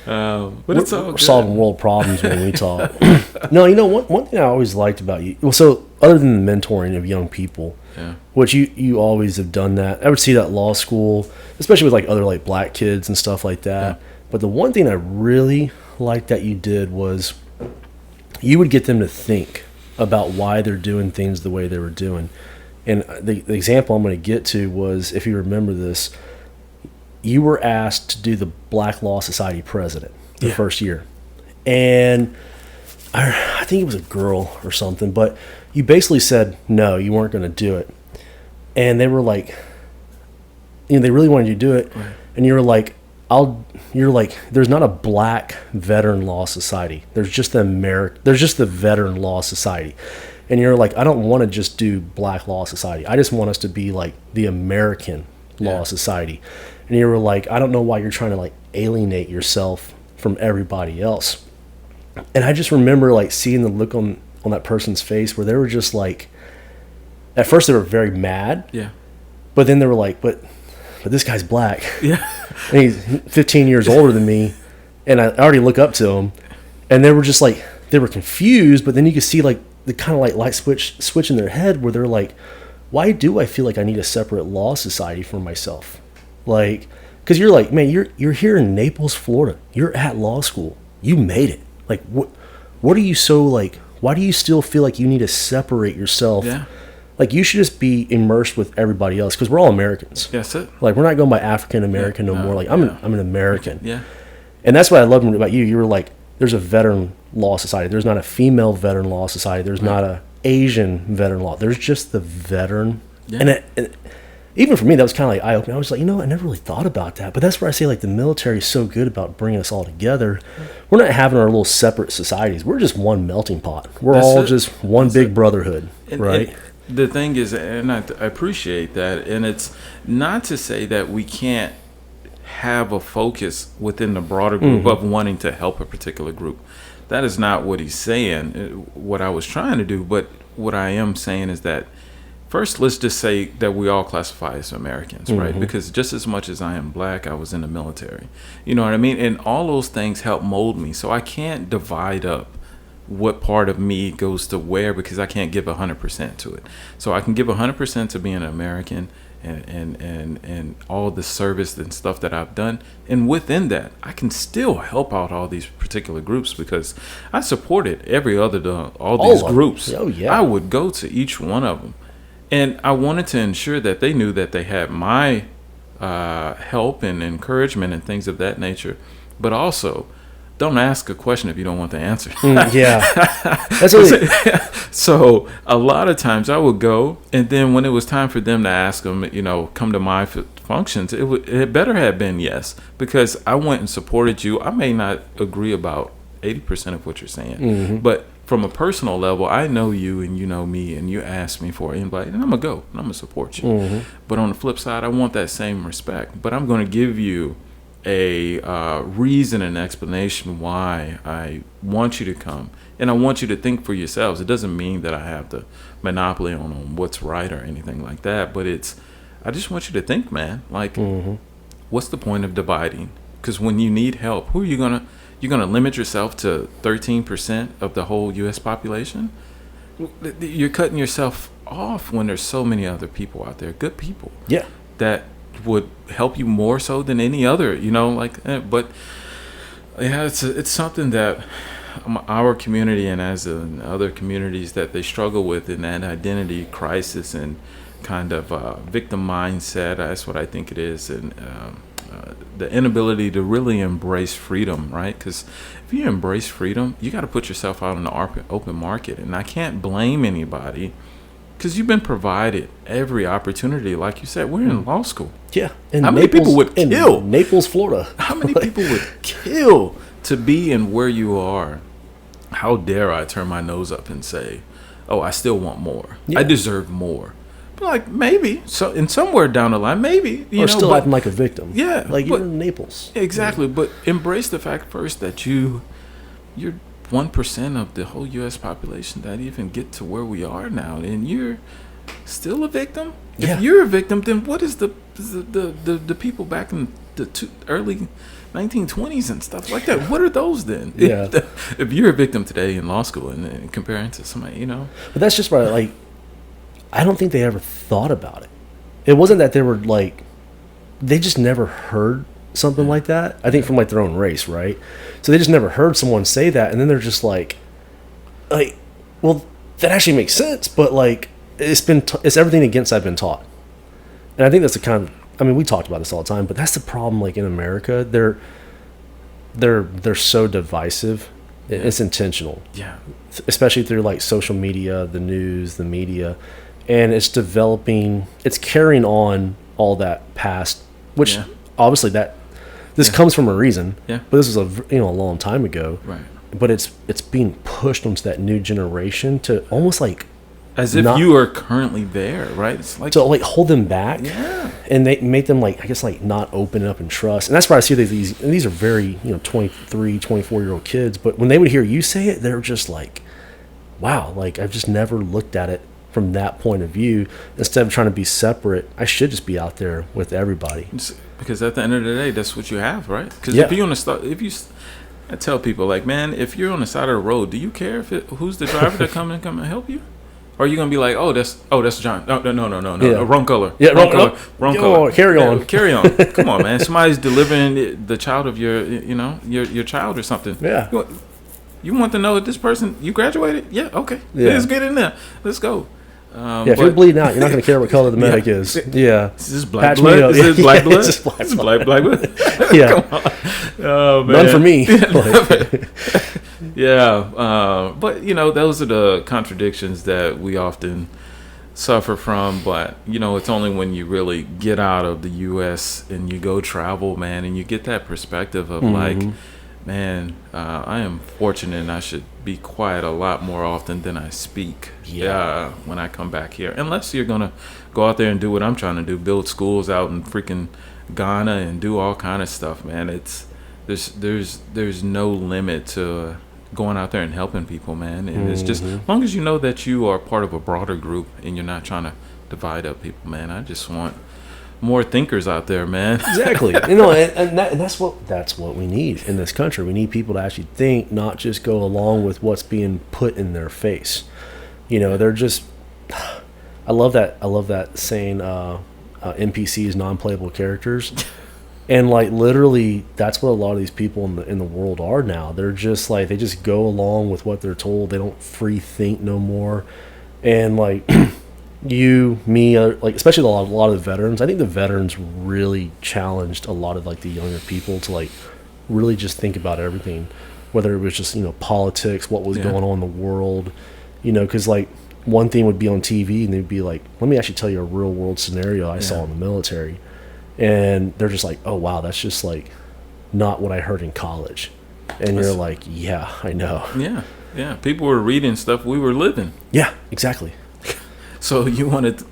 But it's all we're good. solving world problems when we talk. No, one thing I always liked about you, well, so other than the mentoring of young people, which you always have done that. I would see that at law school, especially with like other like black kids and stuff like that. But the one thing I really liked that you did was you would get them to think about why they're doing things the way they were doing. And the example I'm going to get to was, if you remember this, you were asked to do the Black Law Society president the first year. And I think it was a girl or something, but you basically said no, you weren't going to do it, and they were like, they really wanted you to do it, right. And you were like, you're like, there's not a black veteran law society. There's just the veteran law society. And you're like, I don't want to just do black law society. I just want us to be like the American law society. And you were like, I don't know why you're trying to like alienate yourself from everybody else. And I just remember like seeing the look on that person's face where they were just like, at first they were very mad. Yeah. But then they were like, but this guy's black. Yeah. And he's 15 years older than me. And I already look up to him. And they were just like, they were confused, but then you could see like the kind of like light switch in their head where they're like, why do I feel like I need a separate law society for myself? Like, because you're like, man, you're here in Naples, Florida. You're at law school. You made it. Like, what are you so like, why do you still feel like you need to separate yourself? Yeah. Like, you should just be immersed with everybody else because we're all Americans. That's it. Like, we're not going by African American no more. Like, I'm an American. Yeah. And that's what I loved about you. You were like, there's a veteran law society. There's not a female veteran law society. There's not a Asian veteran law. There's just the veteran. Yeah. And even for me, that was kind of like eye-opening. I was like, I never really thought about that. But that's where I say, like, the military is so good about bringing us all together. We're not having our little separate societies. We're just one melting pot. We're all just one big brotherhood, right? And the thing is, and I appreciate that, and it's not to say that we can't have a focus within the broader group of wanting to help a particular group. That is not what he's saying, what I was trying to do. But what I am saying is that, first, let's just say that we all classify as Americans, right? Because just as much as I am black, I was in the military. You know what I mean? And all those things help mold me. So I can't divide up what part of me goes to where because I can't give 100% to it. So I can give 100% to being an American and all the service and stuff that I've done. And within that, I can still help out all these particular groups because I supported all these groups. Oh, yeah. I would go to each one of them. And I wanted to ensure that they knew that they had my help and encouragement and things of that nature. But also, don't ask a question if you don't want the answer. Yeah. That's really... So a lot of times I would go, and then when it was time for them to ask them, come to my functions, it better have been yes, because I went and supported you. I may not agree about 80% of what you're saying, but from a personal level, I know you and you know me, and you ask me for an invite, and I'm going to go, and I'm going to support you. But on the flip side, I want that same respect. But I'm going to give you a reason and explanation why I want you to come. And I want you to think for yourselves. It doesn't mean that I have the monopoly on what's right or anything like that, but I just want you to think, man. Like, what's the point of dividing? Because when you need help, who are you going to... You're going to limit yourself to 13% of the whole U.S. population? You're cutting yourself off when there's so many other people out there, good people, that would help you more so than any other, but yeah, it's something that our community and as in other communities that they struggle with in that identity crisis and kind of victim mindset. That's what I think it is. And the inability to really embrace freedom, right? Because if you embrace freedom, you got to put yourself out in the open market. And I can't blame anybody because you've been provided every opportunity. Like you said, we're in law school. Yeah. How many people would kill? Naples, Florida. How many people would kill to be in where you are? How dare I turn my nose up and say, oh, I still want more. Yeah. I deserve more. Like, maybe, so in somewhere down the line, maybe, or still acting like a victim. Yeah, like you're in Naples. Exactly, but embrace the fact first that you're 1% of the whole U.S. population that even get to where we are now, and you're still a victim. If you're a victim, then what is the people back in the early 1920s and stuff like that? What are those then? Yeah. If you're a victim today in law school and comparing to somebody, But that's just why, like, I don't think they ever thought about it. It wasn't that they were like, they just never heard something like that. I think from like their own race, right? So they just never heard someone say that, and then they're just like, well, that actually makes sense, but like it's everything against I've been taught, and I think that's the kind of, I mean, we talked about this all the time, but that's the problem. Like in America, they're so divisive It's intentional. Yeah. Especially through like social media, the news, the media, and it's developing, it's carrying on all that past, which obviously this comes from a reason. Yeah. But this was a long time ago. Right. But it's being pushed onto that new generation to almost like as if you are currently there, right? It's like to like hold them back. Yeah. And they make them like, I guess, like not open up and trust. And that's why I see that these are very 23, 24-year-old kids, but when they would hear you say it, they're just like, wow, like I've just never looked at it from that point of view. Instead of trying to be separate, I should just be out there with everybody. Because at the end of the day, that's what you have, right? Because if you're on the I tell people like, man, if you're on the side of the road, do you care who's the driver that come and help you? Or are you gonna be like, that's John? No, wrong color. Yeah, wrong color. Carry on. Carry on. Come on, man. Somebody's delivering the child of your child or something. Yeah. You want to know that this person, you graduated? Yeah, okay. Yeah. Let's get in there. Let's go. If you're bleeding out, you're not going to care what color the medic is. Yeah. Is this black blood? Is this black blood? Is this black blood? Yeah. Come on. Oh, man. None for me. Yeah. But, those are the contradictions that we often suffer from. But, it's only when you really get out of the U.S. and you go travel, man, and you get that perspective of like, man, I am fortunate and I should be quiet a lot more often than I speak when I come back here. Unless you're going to go out there and do what I'm trying to do, build schools out in freaking Ghana and do all kind of stuff, man. There's no limit to going out there and helping people, man. And it's just, as long as you know that you are part of a broader group and you're not trying to divide up people, man. I just want more thinkers out there, man. Exactly. And that's what we need in this country. We need people to actually think, not just go along with what's being put in their face. They're just, I love that saying, NPCs, non-playable characters. And like literally that's what a lot of these people in the world are now. They're just like, they just go along with what they're told. They don't free think no more. And like you, me, like especially a lot of the veterans. I think the veterans really challenged a lot of like the younger people to like really just think about everything, whether it was just politics, what was going on in the world, because like one thing would be on TV and they'd be like, let me actually tell you a real world scenario I saw in the military, and they're just like, oh wow, that's just like not what I heard in college, and you're like, yeah, I know. Yeah, people were reading stuff we were living. Yeah, exactly. So you wanted,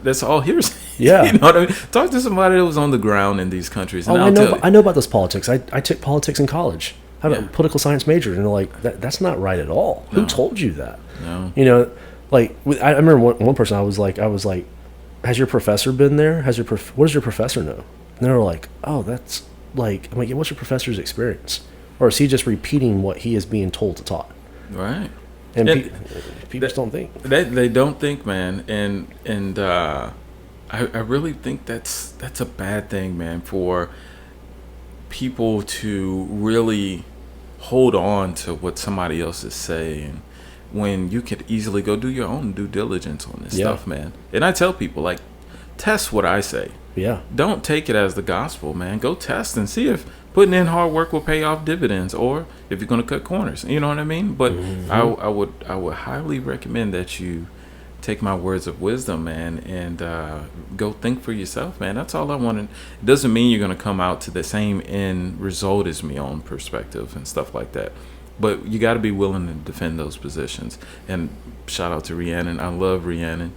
that's all hearsay. Yeah. You know what I mean? Talk to somebody that was on the ground in these countries. And I know about those politics. I took politics in college. I have a political science major. And they're like, that's not right at all. No. Who told you that? No. Like, I remember one person, I was like, has your professor been there? What does your professor know? And they were like, oh, that's like, I'm like, what's your professor's experience? Or is he just repeating what he is being told to taught? Right. And people just don't think. They don't think, man. And I really think that's a bad thing, man, for people to really hold on to what somebody else is saying when you could easily go do your own due diligence on this stuff, man. And I tell people, like, test what I say. Yeah. Don't take it as the gospel, man. Go test and see if putting in hard work will pay off dividends, or if you're going to cut corners. You know what I mean? But I would highly recommend that you take my words of wisdom, man, and go think for yourself, man. That's all I want. It doesn't mean you're going to come out to the same end result as me on perspective and stuff like that. But you got to be willing to defend those positions. And shout out to Rhiannon. I love Rhiannon.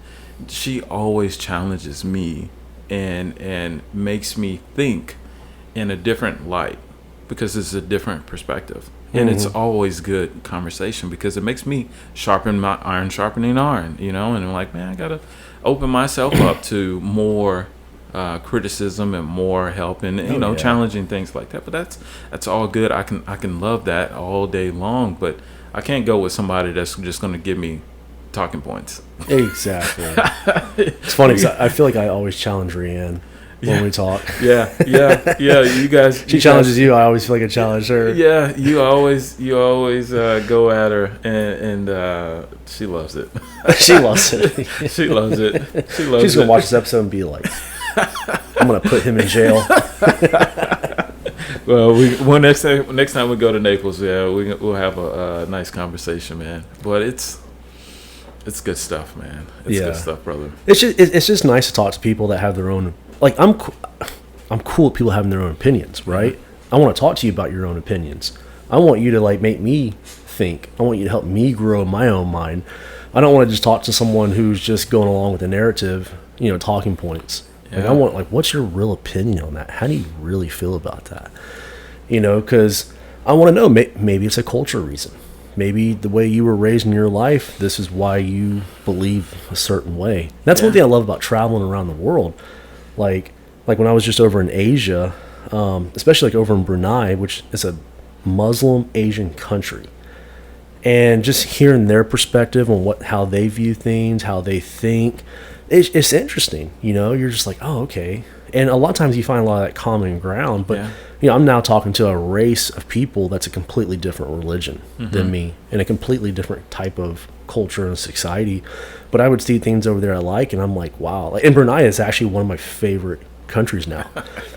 She always challenges me and makes me think in a different light, because it's a different perspective. And it's always good conversation, because it makes me sharpening iron, and I'm like, man, I gotta open myself up to more criticism and more help, and challenging things like that. But that's all good. I can love that all day long, but I can't go with somebody that's just gonna give me talking points. Exactly. It's funny because I feel like I always challenge Rhiannon when we talk. Yeah. You guys. She challenges you. I always feel like I challenge her. Yeah, you always go at her, and she loves it. She loves it. She loves it. She's gonna watch this episode and be like, I'm gonna put him in jail. Well, next time we go to Naples, yeah, we'll have a nice conversation, man. But it's good stuff, man. It's good stuff, brother. It's just nice to talk to people that have their own. Like I'm cool with people having their own opinions, right? Mm-hmm. I want to talk to you about your own opinions. I want you to like make me think. I want you to help me grow in my own mind. I don't want to just talk to someone who's just going along with the narrative, talking points. Yeah. Like I want, like, what's your real opinion on that? How do you really feel about that? Because I want to know, maybe it's a culture reason. Maybe the way you were raised in your life, this is why you believe a certain way. That's one thing I love about traveling around the world. Like when I was just over in Asia, especially like over in Brunei, which is a Muslim Asian country. And just hearing their perspective on how they view things, how they think, it's interesting. You're just like, oh, okay. And a lot of times you find a lot of that common ground. But I'm now talking to a race of people that's a completely different religion than me, and a completely different type of culture and society. But I would see things over there I like, and I'm like, wow. And Brunei is actually one of my favorite countries now.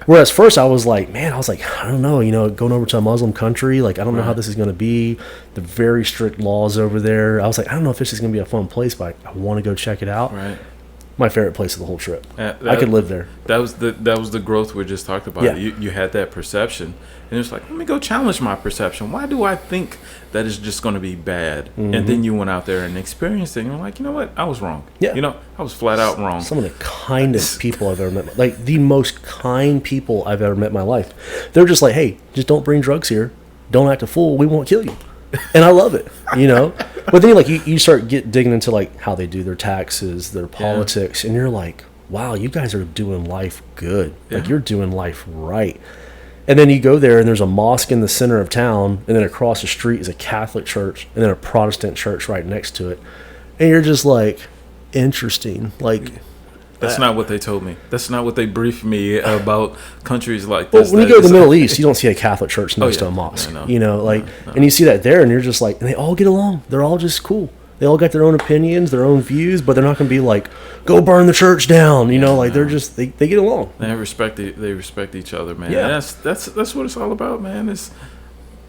Whereas first I was like, I don't know, going over to a Muslim country, like I don't know how this is going to be. The very strict laws over there. I was like, I don't know if this is going to be a fun place, but I want to go check it out. Right. My favorite place of the whole trip. I could live there. That was the growth we just talked about. Yeah. You had that perception, and it's like, let me go challenge my perception. Why do I think that it's just going to be bad? Mm-hmm. And then you went out there and experienced it, and you're like, you know what? I was wrong. Yeah. I was flat out wrong. Some of the kindest people I've ever met. Like the most kind people I've ever met in my life. They're just like, hey, just don't bring drugs here. Don't act a fool. We won't kill you. And I love it, But then you start digging into like how they do their taxes, their politics, and you're like, wow, you guys are doing life good. Like you're doing life right. And then you go there and there's a mosque in the center of town, and then across the street is a Catholic church, and then a Protestant church right next to it. And you're just like, interesting. Like, that's not what they told me. That's not what they briefed me about countries like this. Well, when you go to the Middle East, you don't see a Catholic church next to a mosque. No. And you see that there, and you're just like, and they all get along. They're all just cool. They all got their own opinions, their own views, but they're not going to be like, go burn the church down. They're just they get along. They respect each other, man. Yeah. That's what it's all about, man. Is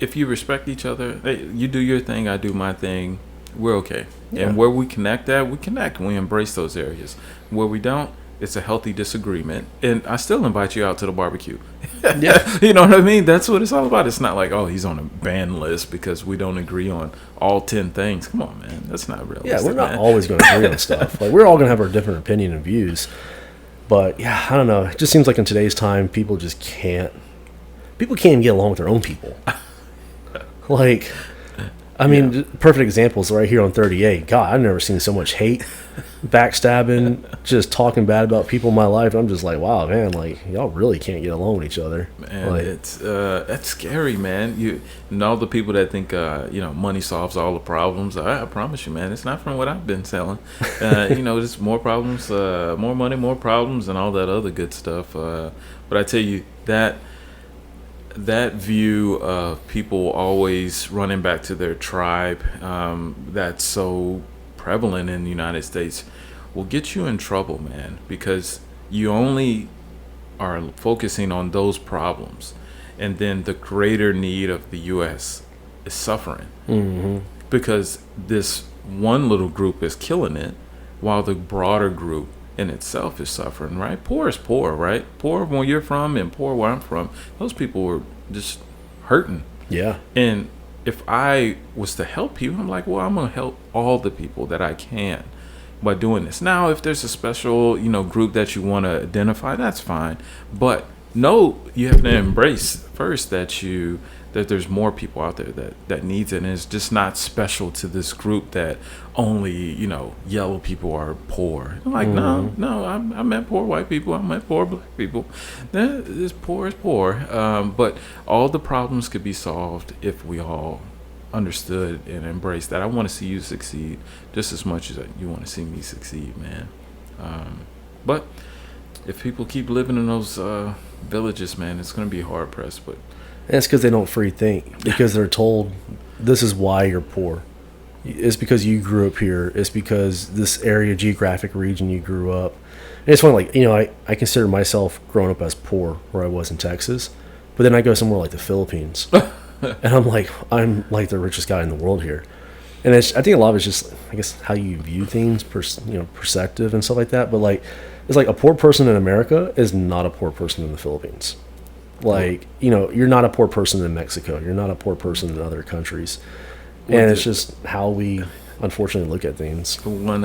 if you respect each other, hey, you do your thing, I do my thing. We're okay. Yeah. And where we connect we connect. We embrace those areas. Where we don't, it's a healthy disagreement. And I still invite you out to the barbecue. Yeah. You know what I mean? That's what it's all about. It's not like, oh, he's on a ban list because we don't agree on all 10 things. Come on, man. That's not realistic. Yeah, we're not always going to agree on stuff. Like, we're all going to have our different opinion and views. But, yeah, I don't know. It just seems like in today's time, people can't even get along with their own people. Like, I mean, perfect examples right here on 38. God, I've never seen so much hate, backstabbing, just talking bad about people in my life. I'm just like, wow, man, like, y'all really can't get along with each other. Man, like, that's scary, man. And all the people that think, money solves all the problems. I promise you, man, it's not from what I've been selling. It's more problems, more money, more problems, and all that other good stuff. But I tell you, that view of people always running back to their tribe, that's so prevalent in the United States, will get you in trouble, man, because you only are focusing on those problems, and then the greater need of the U.S. is suffering because this one little group is killing it, while the broader group in itself is suffering, right? Poor is poor, right? Poor where you're from and poor where I'm from. Those people were just hurting. Yeah. And if I was to help you, I'm like, well, I'm going to help all the people that I can by doing this. Now, if there's a special, group that you want to identify, that's fine. But no, you have to embrace first that there's more people out there that needs it, and it's just not special to this group that only yellow people are poor. I'm like, no, I met poor white people, I met poor black people. This poor is poor, but all the problems could be solved if we all understood and embraced that. I want to see you succeed just as much as you want to see me succeed, man. But if people keep living in those villages, man, it's going to be hard pressed. But and it's because they don't free think, because they're told this is why you're poor. It's because you grew up here. It's because this area, geographic region you grew up. And it's funny, like, I consider myself growing up as poor where I was in Texas, But then I go somewhere like the Philippines, and I'm like the richest guy in the world here. And I think a lot of it's just, I guess, how you view things, perspective and stuff like that. But like, it's like a poor person in America is not a poor person in the Philippines. Like, you're not a poor person in Mexico. You're not a poor person in other countries. And it's just how we, unfortunately, look at things. One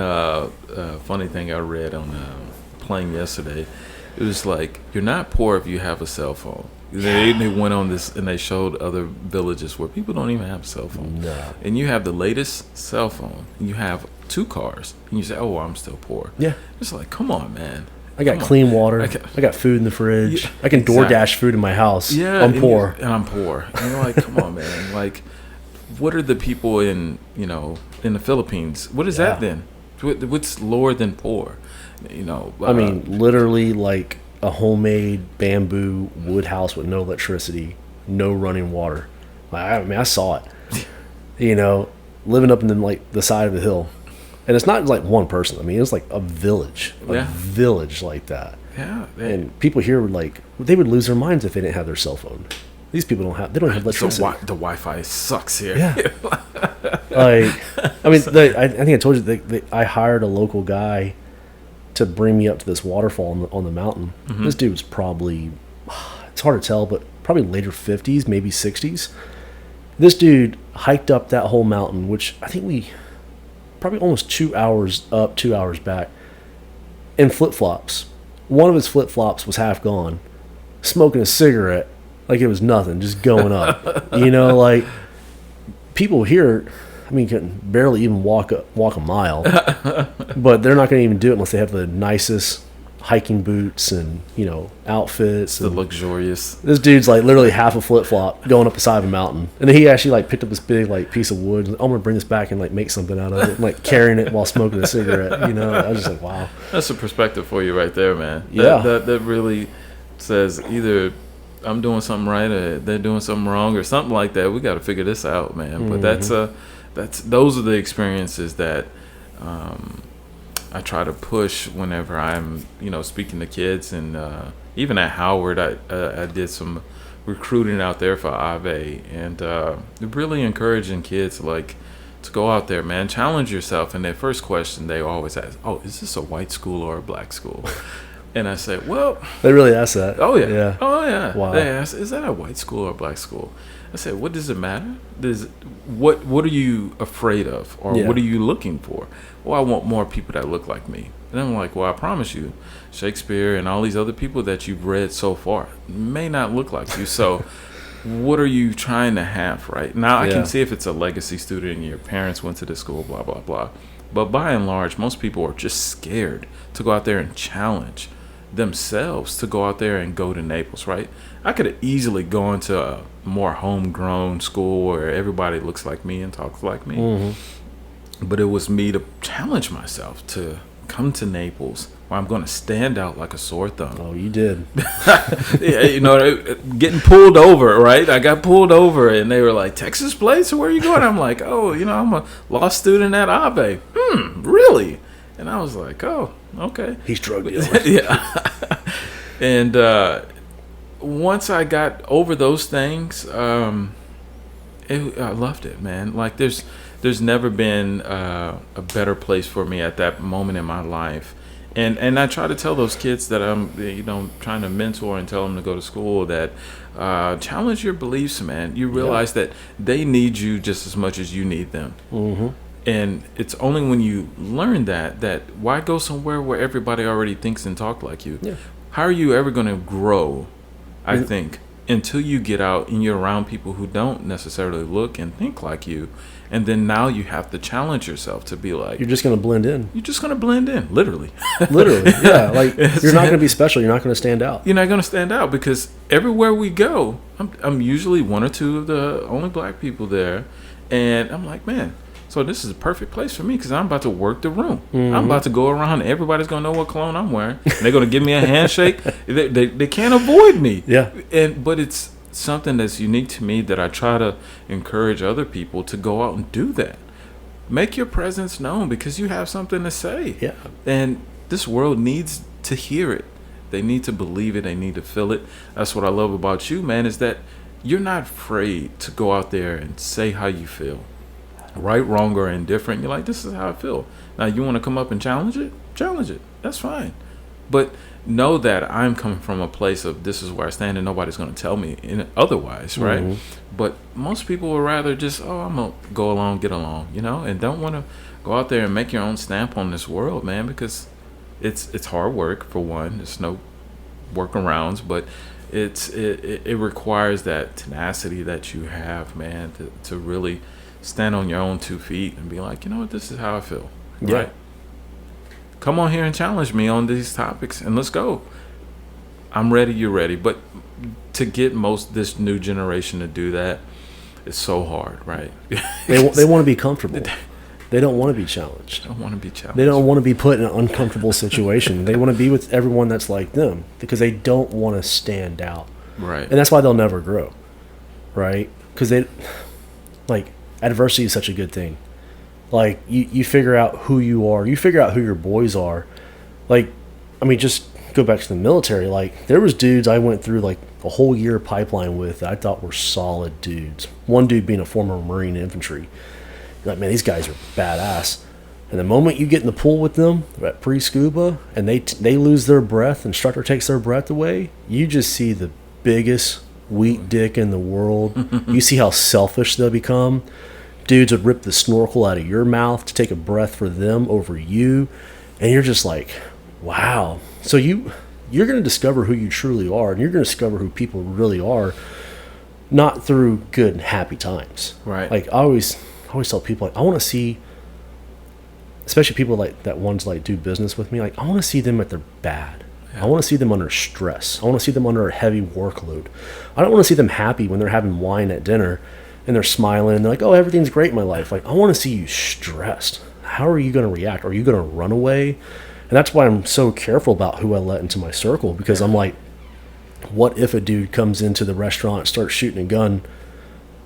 funny thing I read on a plane yesterday, it was like, you're not poor if you have a cell phone. They went on this and they showed other villages where people don't even have a cell phone. No. And you have the latest cell phone. And you have 2 cars. And you say, oh, I'm still poor. Yeah. It's like, come on, man. I got clean water. I got food in the fridge. Yeah, I can DoorDash food in my house. Yeah. I'm poor. And I'm poor. And you're like, come on, man. Like, what are the people in the Philippines? What is that then? What's lower than poor? I mean, literally like a homemade bamboo wood house with no electricity, no running water. I saw it. Living up in the side of the hill, and it's not like one person. I mean, it's like a village like that. Yeah. And people here they would lose their minds if they didn't have their cell phone. These people don't have electricity. So the Wi-Fi sucks here. Yeah. I think I told you I hired a local guy to bring me up to this waterfall on the mountain. Mm-hmm. This dude was probably, it's hard to tell, but probably later 50s, maybe 60s. This dude hiked up that whole mountain, which I think we probably almost 2 hours up, 2 hours back, in flip-flops. One of his flip-flops was half gone, smoking a cigarette like it was nothing, just going up. Like, people here, I mean, can barely even walk a mile, but they're not going to even do it unless they have the nicest hiking boots and outfits. The luxurious. This dude's like literally half a flip flop going up the side of a mountain, and then he actually picked up this big piece of wood. I'm gonna bring this back and make something out of it, and carrying it while smoking a cigarette. I was just like, wow. That's a perspective for you right there, man. Yeah. That really says either I'm doing something right or they're doing something wrong or something like that. We got to figure this out, man. Mm-hmm. But those are the experiences that I try to push whenever I'm speaking to kids, and even at Howard I did some recruiting out there for Ave, and really encouraging kids to go out there, man, challenge yourself. And their first question they always ask, oh, is this a white school or a black school? And I said, well, they really ask that. Oh yeah. Yeah. Oh yeah. Wow. They asked, is that a white school or a black school? I said, what does it matter? What are you afraid of, or what are you looking for? Well, I want more people that look like me. And I'm like, well, I promise you, Shakespeare and all these other people that you've read so far may not look like you. So what are you trying to have right now? I can see if it's a legacy student and your parents went to the school, blah, blah, blah. But by and large, most people are just scared to go out there and challenge themselves to go out there and go to Naples, right? I could have easily gone to a more homegrown school where everybody looks like me and talks like me. Mm-hmm. But it was me to challenge myself to come to Naples where I'm going to stand out like a sore thumb. Oh, you did. Getting pulled over, right? I got pulled over and they were like, Texas plates? Where are you going? I'm like, oh, I'm a law student at Ave. Really? And I was like, oh, okay. He's drug dealing. Yeah. And once I got over those things, I loved it, man. Like there's never been a better place for me at that moment in my life. And I try to tell those kids that I'm trying to mentor and tell them to go to school that challenge your beliefs, man. You realize that they need you just as much as you need them. Mm-hmm. And it's only when you learn that why go somewhere where everybody already thinks and talk like you? Yeah. How are you ever going to grow, I think, until you get out and you're around people who don't necessarily look and think like you? And then now you have to challenge yourself to be like... You're just going to blend in. You're just going to blend in, literally. Literally, yeah. Like, you're not going to be special. You're not going to stand out. You're not going to stand out because everywhere we go, I'm usually one or two of the only black people there. And I'm like, man... So this is a perfect place for me because I'm about to work the room. Mm-hmm. I'm about to go around. Everybody's going to know what cologne I'm wearing. And they're going to give me a handshake. They can't avoid me. Yeah. But it's something that's unique to me that I try to encourage other people to go out and do that. Make your presence known because you have something to say. Yeah. And this world needs to hear it. They need to believe it. They need to feel it. That's what I love about you, man, is that you're not afraid to go out there and say how you feel. Right, wrong, or indifferent. You're like, this is how I feel. Now, you want to come up and challenge it? Challenge it. That's fine. But know that I'm coming from a place of this is where I stand and nobody's going to tell me otherwise, right? Mm-hmm. But most people would rather just, I'm going to go along, get along, and don't want to go out there and make your own stamp on this world, man, because it's hard work, for one. There's no workarounds, but it requires that tenacity that you have, man, to really stand on your own 2 feet and be like, you know what, this is how I feel, right? Come on here and challenge me on these topics, and let's go. I'm ready, you're ready. But to get this new generation to do that, it's so hard, right? They want to be comfortable. They don't want to be challenged. They don't want to be challenged. They don't want to be put in an uncomfortable situation. They want to be with everyone that's like them because they don't want to stand out. Right. And that's why they'll never grow, right? Because adversity is such a good thing. Like, you figure out who you are. You figure out who your boys are. Like, I mean, just go back to the military. Like, there was dudes I went through, like, a whole year pipeline with that I thought were solid dudes. One dude being a former Marine infantry. You're like, man, these guys are badass. And the moment you get in the pool with them at pre-scuba and they lose their breath, instructor takes their breath away, you just see the biggest weak dick in the world. You see how selfish they'll become. Dudes would rip the snorkel out of your mouth to take a breath for them over you. And you're just like, wow. So you're going to discover who you truly are, and you're going to discover who people really are, not through good and happy times. Right. Like, I always tell people, like, I want to see, especially people like that ones like do business with me, like, I want to see them at their bad. Yeah. I want to see them under stress. I want to see them under a heavy workload. I don't want to see them happy when they're having wine at dinner and they're smiling and they're like, oh, everything's great in my life. Like, I want to see you stressed. How are you going to react? Are you going to run away? And that's why I'm so careful about who I let into my circle, because I'm like, what if a dude comes into the restaurant and starts shooting a gun?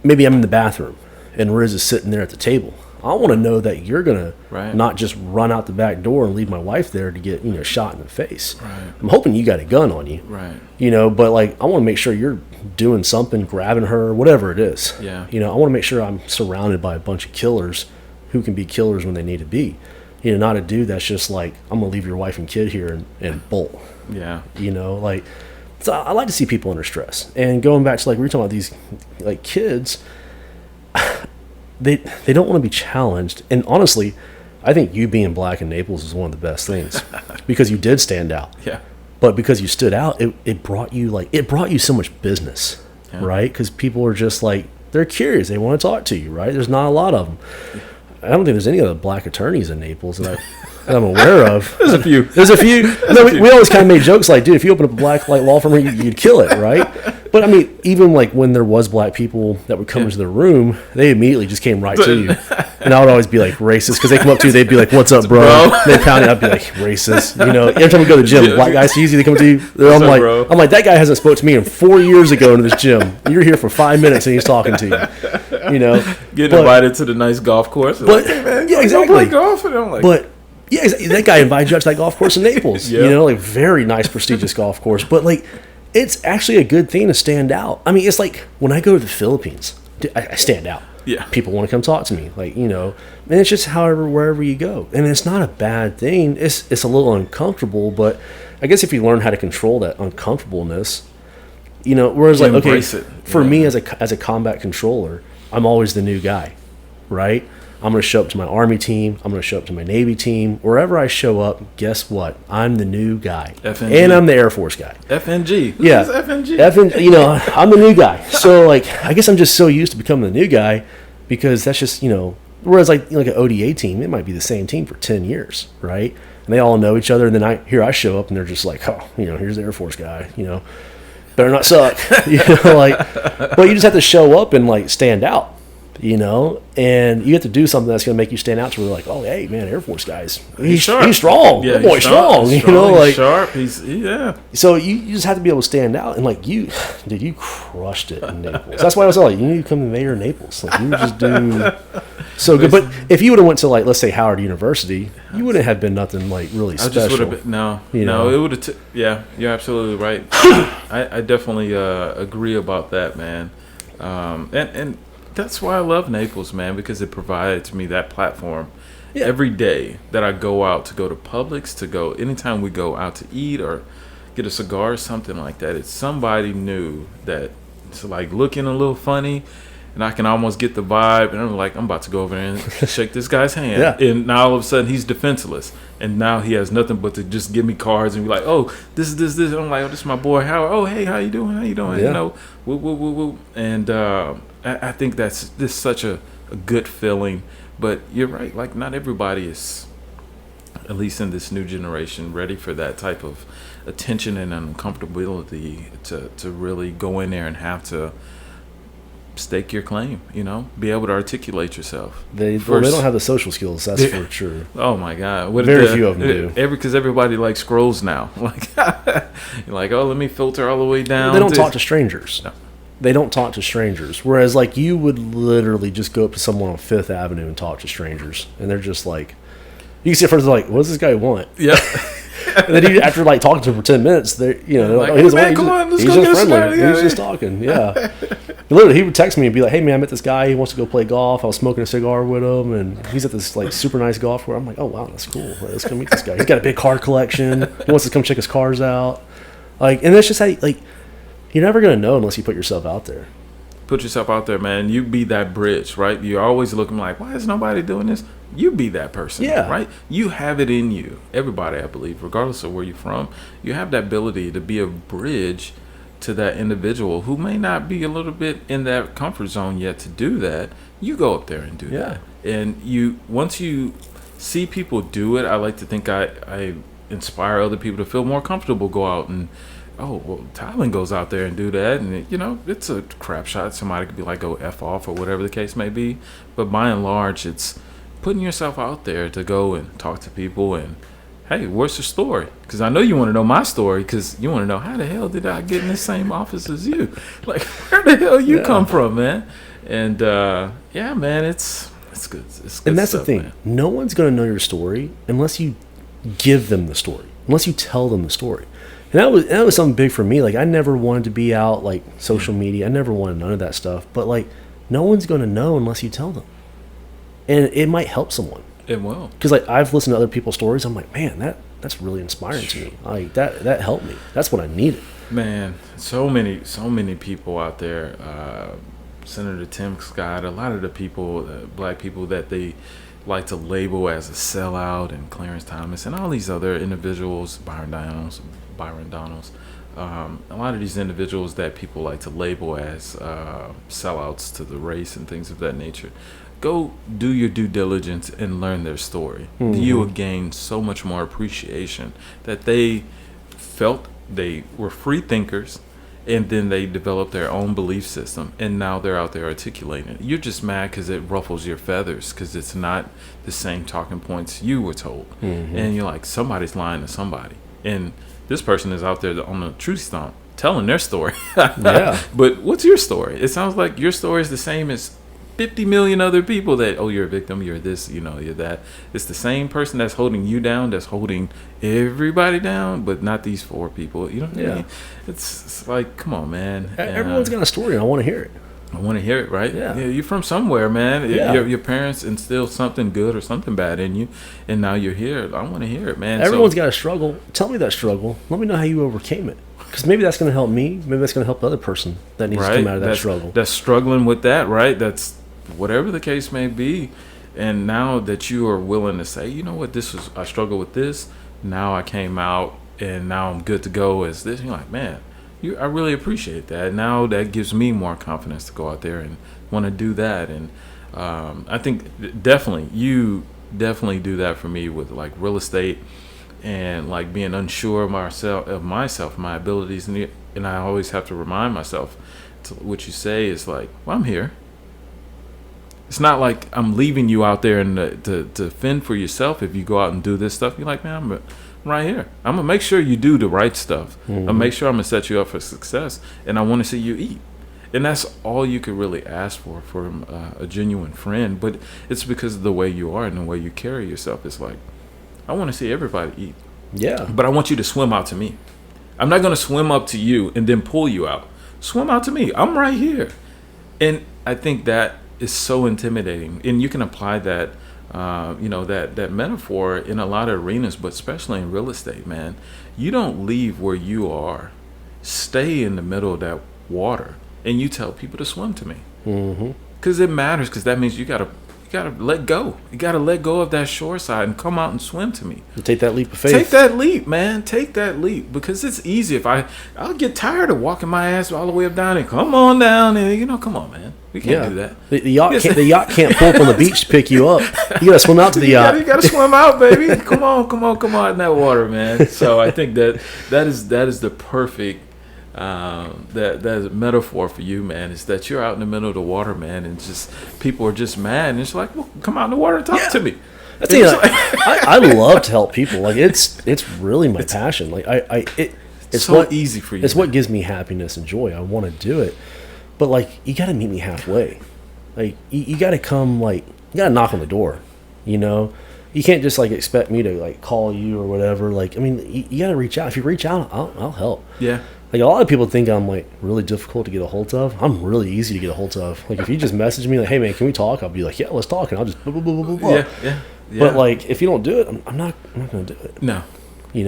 Maybe I'm in the bathroom and Riz is sitting there at the table. I want to know that you're going to not just run out the back door and leave my wife there to get, shot in the face. Right. I'm hoping you got a gun on you. Right. But like, I want to make sure you're doing something, grabbing her, whatever it is. Yeah. I want to make sure I'm surrounded by a bunch of killers who can be killers when they need to be. Not a dude that's just like, I'm going to leave your wife and kid here and bolt. Yeah. So I like to see people under stress. And going back to, like, we were talking about these, like, kids, they don't want to be challenged. And honestly, I think you being black in Naples is one of the best things because you did stand out. Yeah. But because you stood out, it brought you so much business, right? Because people are just like, they're curious. They want to talk to you, right? There's not a lot of them. I don't think there's any other black attorneys in Naples that I'm aware of. There's a few. We always kind of made jokes like, dude, if you open up a black law firm, you'd kill it, right? But I mean, even like when there was black people that would come into the room, they immediately just came right to you. And I would always be like, racist, because they come up to you, they'd be like, what's up, bro? They'd pound it, I'd be like, racist. Every time we go to the gym, black guys, so easy, they come to you. I'm like, that guy hasn't spoke to me in 4 years ago in this gym. You're here for 5 minutes and he's talking to you. Getting invited to the nice golf course. But, like, hey, man, yeah, exactly. Play golf? And I'm like, yeah, that guy invited you out to that golf course in Naples. Like, very nice, prestigious golf course. But like, it's actually a good thing to stand out. I mean, it's like when I go to the Philippines, I stand out. Yeah. People want to come talk to me. Like, and it's just wherever you go. And it's not a bad thing. It's a little uncomfortable, but I guess if you learn how to control that uncomfortableness, whereas like, okay, for me as a combat controller, I'm always the new guy, right? I'm going to show up to my Army team. I'm going to show up to my Navy team. Wherever I show up, guess what? I'm the new guy. FNG. And I'm the Air Force guy. FNG. Yeah. FNG. I'm the new guy. So, like, I guess I'm just so used to becoming the new guy because that's just, whereas like an ODA team, it might be the same team for 10 years, right? And they all know each other. And then I show up and they're just like, oh, here's the Air Force guy, better not suck, but you just have to show up and like stand out. you know, and you have to do something that's going to make you stand out to where like, oh, hey, man, Air Force guys, he's strong. Yeah, that boy's strong. You know, like sharp. He's. So you just have to be able to stand out, and like you crushed it in Naples. That's why I was like, you need to become the mayor of Naples. Like you just do so good. But if you would have went to like, let's say Howard University, you wouldn't have been nothing like really special. I just would have been it would have. Yeah, you're absolutely right. I definitely agree about that, man. And that's why I love Naples, man, because it provides me that platform every day that I go out to go to Publix, to go anytime we go out to eat or get a cigar or something like that. It's somebody new that it's like looking a little funny, and I can almost get the vibe, and I'm like, I'm about to go over there and shake this guy's hand, and now all of a sudden he's defenseless, and now he has nothing but to just give me cards and be like, oh, this. And I'm like, oh, this is my boy Howard. Oh, hey, how you doing? Yeah. You know, woo. And I think that's such a good feeling. But you're right. Like, not everybody is, at least in this new generation, ready for that type of attention and uncomfortability to really go in there and have to stake your claim, you know, be able to articulate yourself. They don't have the social skills, that's for sure. Oh my God, very few of them do. Because everybody like scrolls now. Like, you're like, oh, let me filter all the way down. They don't talk to strangers. No. They don't talk to strangers. Whereas, like, you would literally just go up to someone on Fifth Avenue and talk to strangers, and they're just like, you can see at first, like, what does this guy want? Yeah. And then after like talking to him for 10 minutes, they're like, oh, he doesn't want. He's just friendly. He's just talking. Yeah. Literally, he would text me and be like, "Hey man, I met this guy. He wants to go play golf. I was smoking a cigar with him, and he's at this like super nice golf course." I'm like, "Oh wow, that's cool. Like, let's go meet this guy. He's got a big car collection. He wants to come check his cars out." Like, and that's just how you're never gonna know unless you put yourself out there. Put yourself out there, man. You be that bridge, right? You're always looking like, why is nobody doing this? You be that person, right? You have it in you. Everybody, I believe, regardless of where you're from, you have that ability to be a bridge to that individual who may not be a little bit in that comfort zone yet to do that. You go up there and do that. And once you see people do it, I like to think I inspire other people to feel more comfortable, go out and, oh, well, Tyland goes out there and do that, and it's a crap shot. Somebody could be like, go F off or whatever the case may be. But by and large, it's putting yourself out there to go and talk to people and, hey, what's your story? Because I know you want to know my story, because you want to know, how the hell did I get in the same office as you? Like, where the hell you come from, man? And man, it's good. It's good. And that's stuff, the thing. Man. No one's going to know your story unless you give them the story, unless you tell them the story. And that was something big for me. Like, I never wanted to be out like social media. I never wanted none of that stuff. But like, no one's going to know unless you tell them. And it might help someone. It will. Because like, I've listened to other people's stories. I'm like, man, that's really inspiring to me. Like that helped me. That's what I needed. Man, so many people out there. Senator Tim Scott, a lot of the people, black people that they like to label as a sellout, and Clarence Thomas, and all these other individuals, Byron Donalds. A lot of these individuals that people like to label as sellouts to the race and things of that nature. Go do your due diligence and learn their story. Mm-hmm. You will gain so much more appreciation that they felt they were free thinkers, and then they developed their own belief system, and now they're out there articulating it. You're just mad because it ruffles your feathers, because it's not the same talking points you were told. Mm-hmm. And you're like, somebody's lying to somebody. And this person is out there on the truth stomp telling their story. Yeah. But what's your story? It sounds like your story is the same as 50 million other people that, oh, you're a victim, you're this, you're that. It's the same person that's holding you down, that's holding everybody down, but not these 4 people. You know what I mean? It's like, come on, man. Everyone's got a story, and I want to hear it. I want to hear it, right? Yeah. You're from somewhere, man. Yeah. Your parents instilled something good or something bad in you, and now you're here. I want to hear it, man. Everyone's got a struggle. Tell me that struggle. Let me know how you overcame it. Because maybe that's going to help me. Maybe that's going to help the other person that needs to come out of that struggle. That's struggling with that, right? That's whatever the case may be. And now that you are willing to say, you know what, I struggle with this. Now I came out, and now I'm good to go as this. You're like, man, I really appreciate that. Now that gives me more confidence to go out there and want to do that. And I think you definitely do that for me with like real estate and like being unsure of myself, my abilities. And I always have to remind myself, what you say is like, well, I'm here. It's not like I'm leaving you out there and to fend for yourself. If you go out and do this stuff, you're like, man, I'm right here. I'm gonna make sure you do the right stuff. I'll make sure I'm gonna set you up for success, and I want to see you eat. And that's all you could really ask for from a genuine friend. But it's because of the way you are and the way you carry yourself. It's like, I want to see everybody eat. Yeah. But I want you to swim out to me. I'm not going to swim up to you and then pull you out. Swim out to me. I'm right here. And I think that is so intimidating. And you can apply that, that metaphor in a lot of arenas, but especially in real estate, man. You don't leave where you are. Stay in the middle of that water. And you tell people to swim to me, because it matters. Because that means you gotta let go. You gotta let go of that shore side and come out and swim to me. You take that leap of faith. Take that leap, man. Take that leap, because it's easy. If I'll get tired of walking my ass all the way up down and come on down and come on, man. We can't do that. The yacht can't pull up on the beach to pick you up. You gotta swim out to the yacht. You gotta swim out, baby. Come on in that water, man. So I think that is the perfect. That metaphor for you, man, is that you're out in the middle of the water, man, and just people are just mad, and it's like, well, come out in the water and talk to me. That's I love to help people. Like it's really my passion. Like it's so easy for you. It's what gives me happiness and joy. I want to do it, but like you got to meet me halfway. Like you got to come. Like you got to knock on the door. You can't just like expect me to like call you or whatever. Like I mean, you got to reach out. If you reach out, I'll help. Yeah. Like a lot of people think I'm like really difficult to get a hold of. I'm really easy to get a hold of. Like if you just message me like, "Hey man, can we talk?" I'll be like, "Yeah, let's talk," and I'll just blah, blah, blah, blah, blah. Yeah. But like if you don't do it, I'm not going to do it. No. If you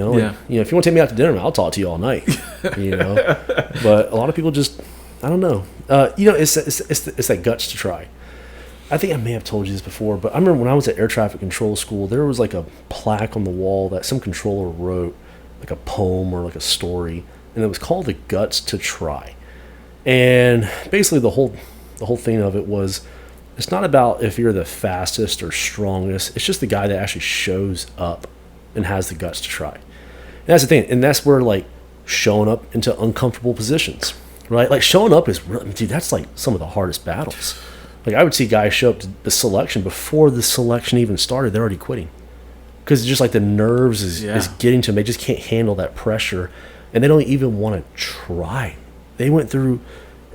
want to take me out to dinner, I'll talk to you all night. But a lot of people just, I don't know. It's that guts to try. I think I may have told you this before, but I remember when I was at air traffic control school, there was like a plaque on the wall that some controller wrote, like a poem or like a story. And it was called The Guts to Try. And basically the whole thing of it was, it's not about if you're the fastest or strongest. It's just the guy that actually shows up and has the guts to try. And that's the thing. And that's where like showing up into uncomfortable positions, right? Like showing up is really, dude, that's like some of the hardest battles. Like I would see guys show up to the selection before the selection even started. They're already quitting. Because just like the nerves is getting to them. They just can't handle that pressure. And they don't even want to try. They went through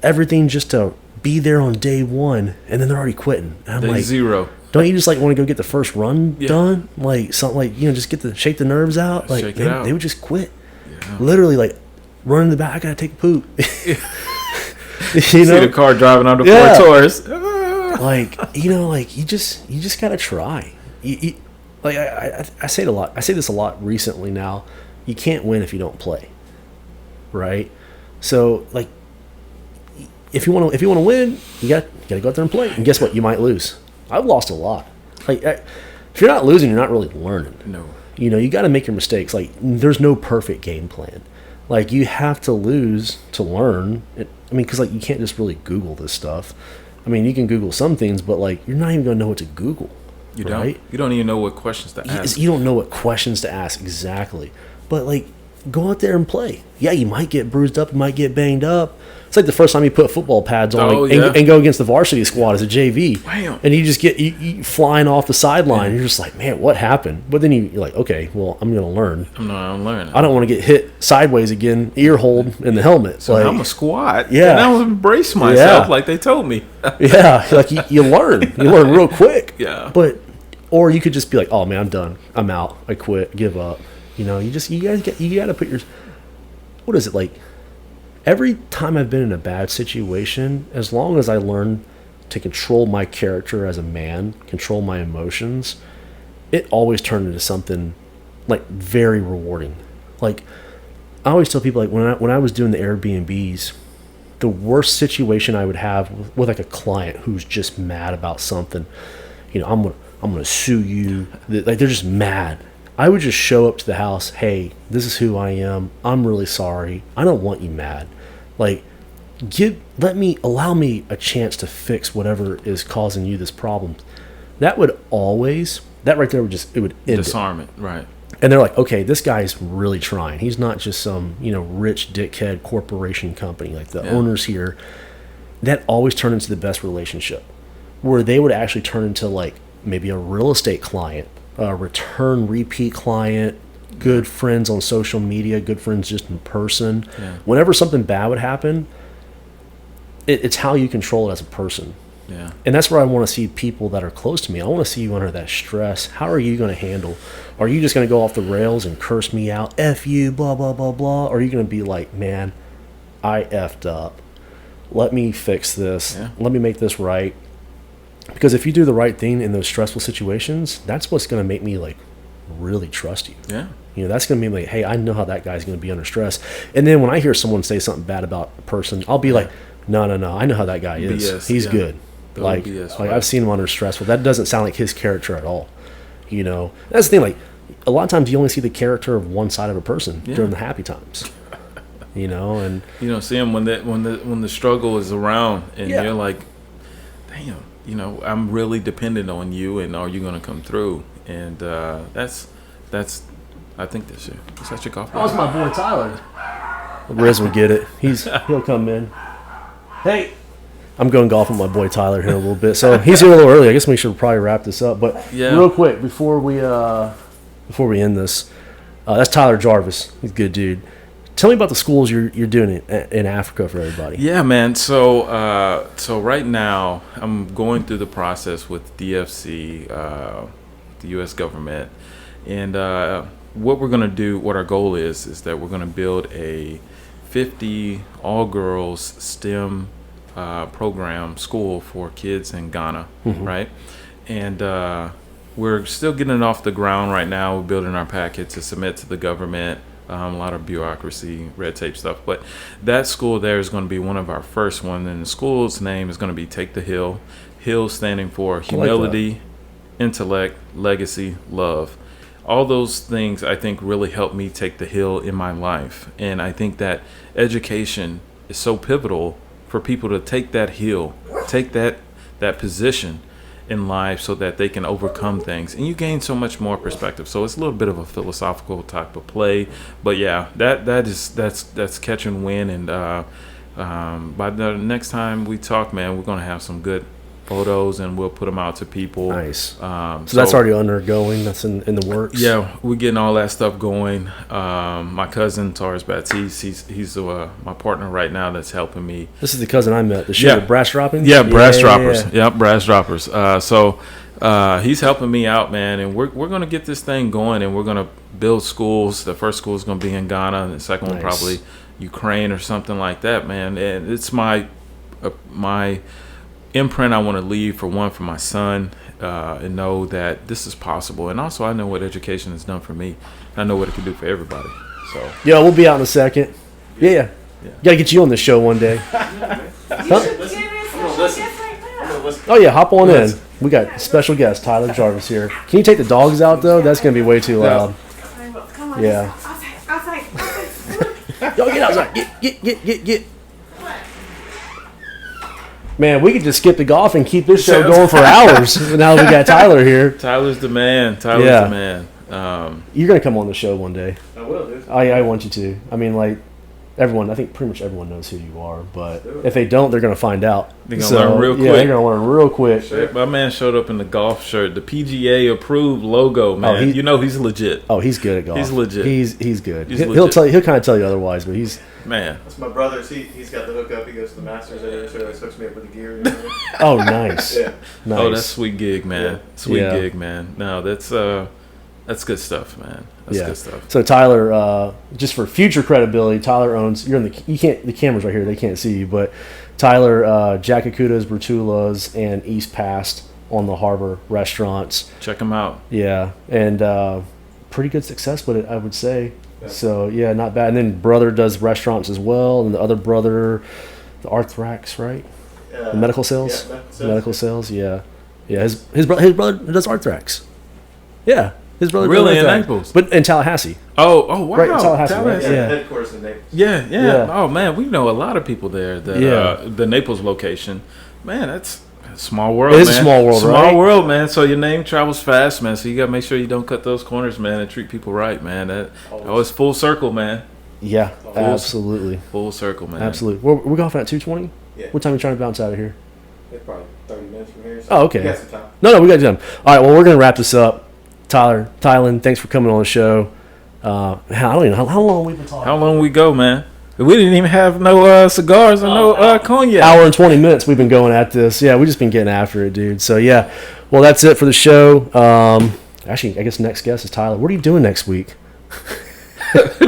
everything just to be there on day one, and then they're already quitting. And I'm day like, zero. Don't you just like want to go get the first run done? Like something like just shake the nerves out. Like they would just quit. Yeah. Literally like run in the back. I gotta take a poop. See the car driving on the four tours. Like you just gotta try. I say it a lot. I say this a lot recently now. You can't win if you don't play. Right, so like, if you want to win, you got to go out there and play. And guess what? You might lose. I've lost a lot. Like, if you're not losing, you're not really learning. No. You got to make your mistakes. Like, there's no perfect game plan. Like, you have to lose to learn. Because like you can't just really Google this stuff. I mean, you can Google some things, but like you're not even gonna know what to Google. You don't. You don't even know what questions to ask. You don't know what questions to ask exactly. But like, go out there and play. Yeah, you might get bruised up, you might get banged up. It's like the first time you put football pads on and go against the varsity squad as a JV. Bam. And you just get you flying off the sideline. You're just like, man, what happened? But then you're like, okay, well, I'm going to learn. I'm learning. I don't want to get hit sideways again, ear hold in the helmet. So I'm a squat. Yeah. And I will embrace myself like they told me. Yeah, like you learn. You learn real quick. Yeah. Or you could just be like, oh, man, I'm done. I'm out. I quit. Give up. You gotta put your, what is it like? Every time I've been in a bad situation, as long as I learn to control my character as a man, control my emotions, it always turned into something like very rewarding. Like I always tell people, like when I was doing the Airbnbs, the worst situation I would have with like a client who's just mad about something, I'm gonna sue you. Like they're just mad. I would just show up to the house. Hey, this is who I am. I'm really sorry. I don't want you mad. Like, allow me a chance to fix whatever is causing you this problem. That right there would end disarm it, right? And they're like, okay, this guy's really trying. He's not just some rich dickhead corporation company. Like the owners here, that always turned into the best relationship. where they would actually turn into like maybe a real estate client, a repeat client, good friends on social media, good friends just in person. Yeah. Whenever something bad would happen, it's how you control it as a person. Yeah. And that's where I want to see people that are close to me. I want to see you under that stress. How are you going to handle? Are you just going to go off the rails and curse me out? F you, blah, blah, blah, blah. Or are you going to be like, man, I effed up. Let me fix this. Yeah. Let me make this right. Because if you do the right thing in those stressful situations, that's what's going to make me like really trust you. Yeah. You know, that's going to be like, hey, I know how that guy's going to be under stress. And then when I hear someone say something bad about a person, I'll be like, no, I know how that guy is. BS, He's yeah. good. Total Like, BS, like right. I've seen him under stress. Well, that doesn't sound like his character at all. You know, that's the thing. Like, a lot of times you only see the character of one side of a person Yeah. during the happy times. You know, and You know, see him when the struggle is around, and Yeah. you're like, damn, you know, I'm really dependent on you, and are you going to come through? And that's I think that's it. Is that your golf ball? my boy Tyler. Riz will get it. He'll come in. Hey, I'm going golf with my boy Tyler here in a little bit. So he's here a little early. I guess we should probably wrap this up. But Yeah. real quick before we end this, that's Tyler Jarvis. He's a good dude. Tell me about the schools you're doing in Africa for everybody. Yeah, man. So right now I'm going through the process with DFC, the U.S. government, and what we're gonna do, what our goal is that we're gonna build a 50 all-girls STEM program school for kids in Ghana, right? And we're still getting it off the ground right now. We're building our packet to submit to the government. A lot of bureaucracy, red tape stuff. But that school there is going to be one of our first ones. And the school's name is going to be Take the Hill. Hill standing for humility, intellect, legacy, love. All those things, I think, really helped me take the hill in my life. And I think that education is so pivotal for people to take that hill, take that position in life so that they can overcome things, and you gain so much more perspective. So it's a little bit of a philosophical type of play, but yeah, that's catching wind. And by the next time we talk, man, we're gonna have some good photos and we'll put them out to people. Nice. So that's already undergoing. That's in the works. Yeah, we're getting all that stuff going. My cousin Taurus Baptiste, he's my partner right now that's helping me. This is the cousin I met. The show with brass dropping. Yeah, brass droppers. Yeah. Yep, brass droppers. So he's helping me out, man, and we're gonna get this thing going, and we're gonna build schools. The first school is gonna be in Ghana, and the second one probably Ukraine or something like that, man. And it's my imprint I want to leave for my son, and know that this is possible. And also I know what education has done for me. I know what it can do for everybody. So yeah, we'll be out in a second. Yeah. Gotta get you on the show one day. Oh yeah, hop on in. We got special guest Tyler Jarvis here. Can you take the dogs out though? That's gonna be way too loud. Yeah. Yo, get outside. Get. Man, we could just skip the golf and keep this show going for hours. Now that we got Tyler here. Tyler's the man. The man. You're gonna come on the show one day. I will, dude. I want you to. I mean, like, everyone, I think pretty much everyone knows who you are, but if they don't, they're going to find out. They're going to learn real quick. Yeah, they're going to learn real quick. My man showed up in the golf shirt, the PGA approved logo, man. You know he's legit. Oh, he's good at golf. He's legit. He's good. He's He'll kind of tell you otherwise, but he's... Man. That's my brother's. He's got the hookup. He goes to the Masters every show. He hooks me up with the gear. And everything. Oh, nice. Yeah. Nice. Oh, that's sweet gig, man. Yeah. Sweet gig, man. No, that's good stuff, man. That's good stuff. So Tyler, just for future credibility, Tyler owns. You're in the camera's right here. They can't see you, but Tyler, Jack Akuta's, Bertula's, and East Past on the Harbor restaurants. Check them out. Yeah, and pretty good success with it, I would say. Yeah. So yeah, not bad. And then brother does restaurants as well, and the other brother, the Arthrax, right? The medical sales. Yeah, medical sales. Yeah. His brother does Arthrax. Yeah. His brother really in Naples, but in Tallahassee. Oh wow! Right in Tallahassee. Right? Yeah, headquarters in Naples. Yeah. Oh man, we know a lot of people there. The Naples location, man, that's a small world. It is a small world, right? Small world, man. So your name travels fast, man. So you gotta make sure you don't cut those corners, man, and treat people right, man. That it's full circle, man. Yeah, absolutely. Full circle, man. Absolutely. We're golfing at 2:20. Yeah. What time are you trying to bounce out of here? Probably 30 minutes from here. So Oh, okay. We got some time. No, we got time. All right, well, we're going to wrap this up. Tyland, thanks for coming on the show. I don't even know how long we've been talking. How long we go, man? We didn't even have no cigars or no cognac. Hour and 20 minutes we've been going at this. Yeah, we've just been getting after it, dude. So, yeah. Well, that's it for the show. Actually, I guess next guest is Tyler. What are you doing next week?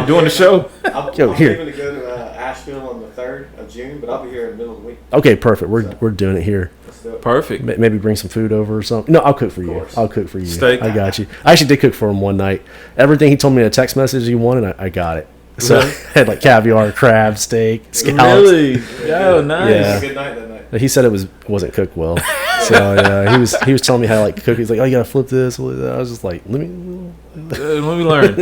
Doing the show? I'm here. leaving to go to Asheville on the 3rd of June, but I'll be here in the middle of the week. Okay, perfect. We're doing it here. Let's do it. Perfect. Maybe bring some food over or something. No, I'll cook for you. course. I'll cook for you. Steak. I got you. I actually did cook for him one night. Everything he told me in a text message he wanted, I got it. So Really? I had like caviar, crab, steak, scallops. Really? Yo, nice. Yeah. It was a good night that night. He said it wasn't cooked well. So yeah, he was telling me how to like cook. He's like, oh, you gotta flip this. I was just like, let me Let me learn.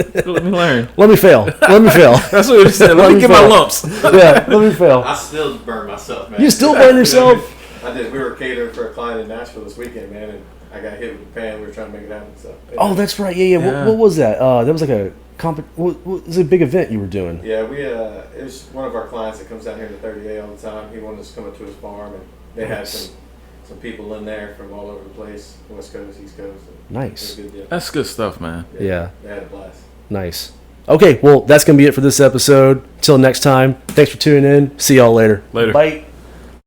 let me fail. That's what he said. Let me get my fail. lumps. Yeah, let me fail. I still burned myself, man. You still burn yourself? I did. We were catering for a client in Nashville this weekend, man, and I got hit with the pan. We were trying to make it happen. So. Oh, that's right. Yeah. Yeah. What was that? That was like a what was a big event you were doing? Yeah, we it was one of our clients that comes down here to 30A all the time. He wanted us to come up to his farm, and they had Nice. some people in there from all over the place, West Coast, East Coast. Nice. It was a good deal. That's good stuff, man. Yeah. They had a blast. Nice. Okay, well, that's going to be it for this episode. Till next time, thanks for tuning in. See y'all later. Later. Bye.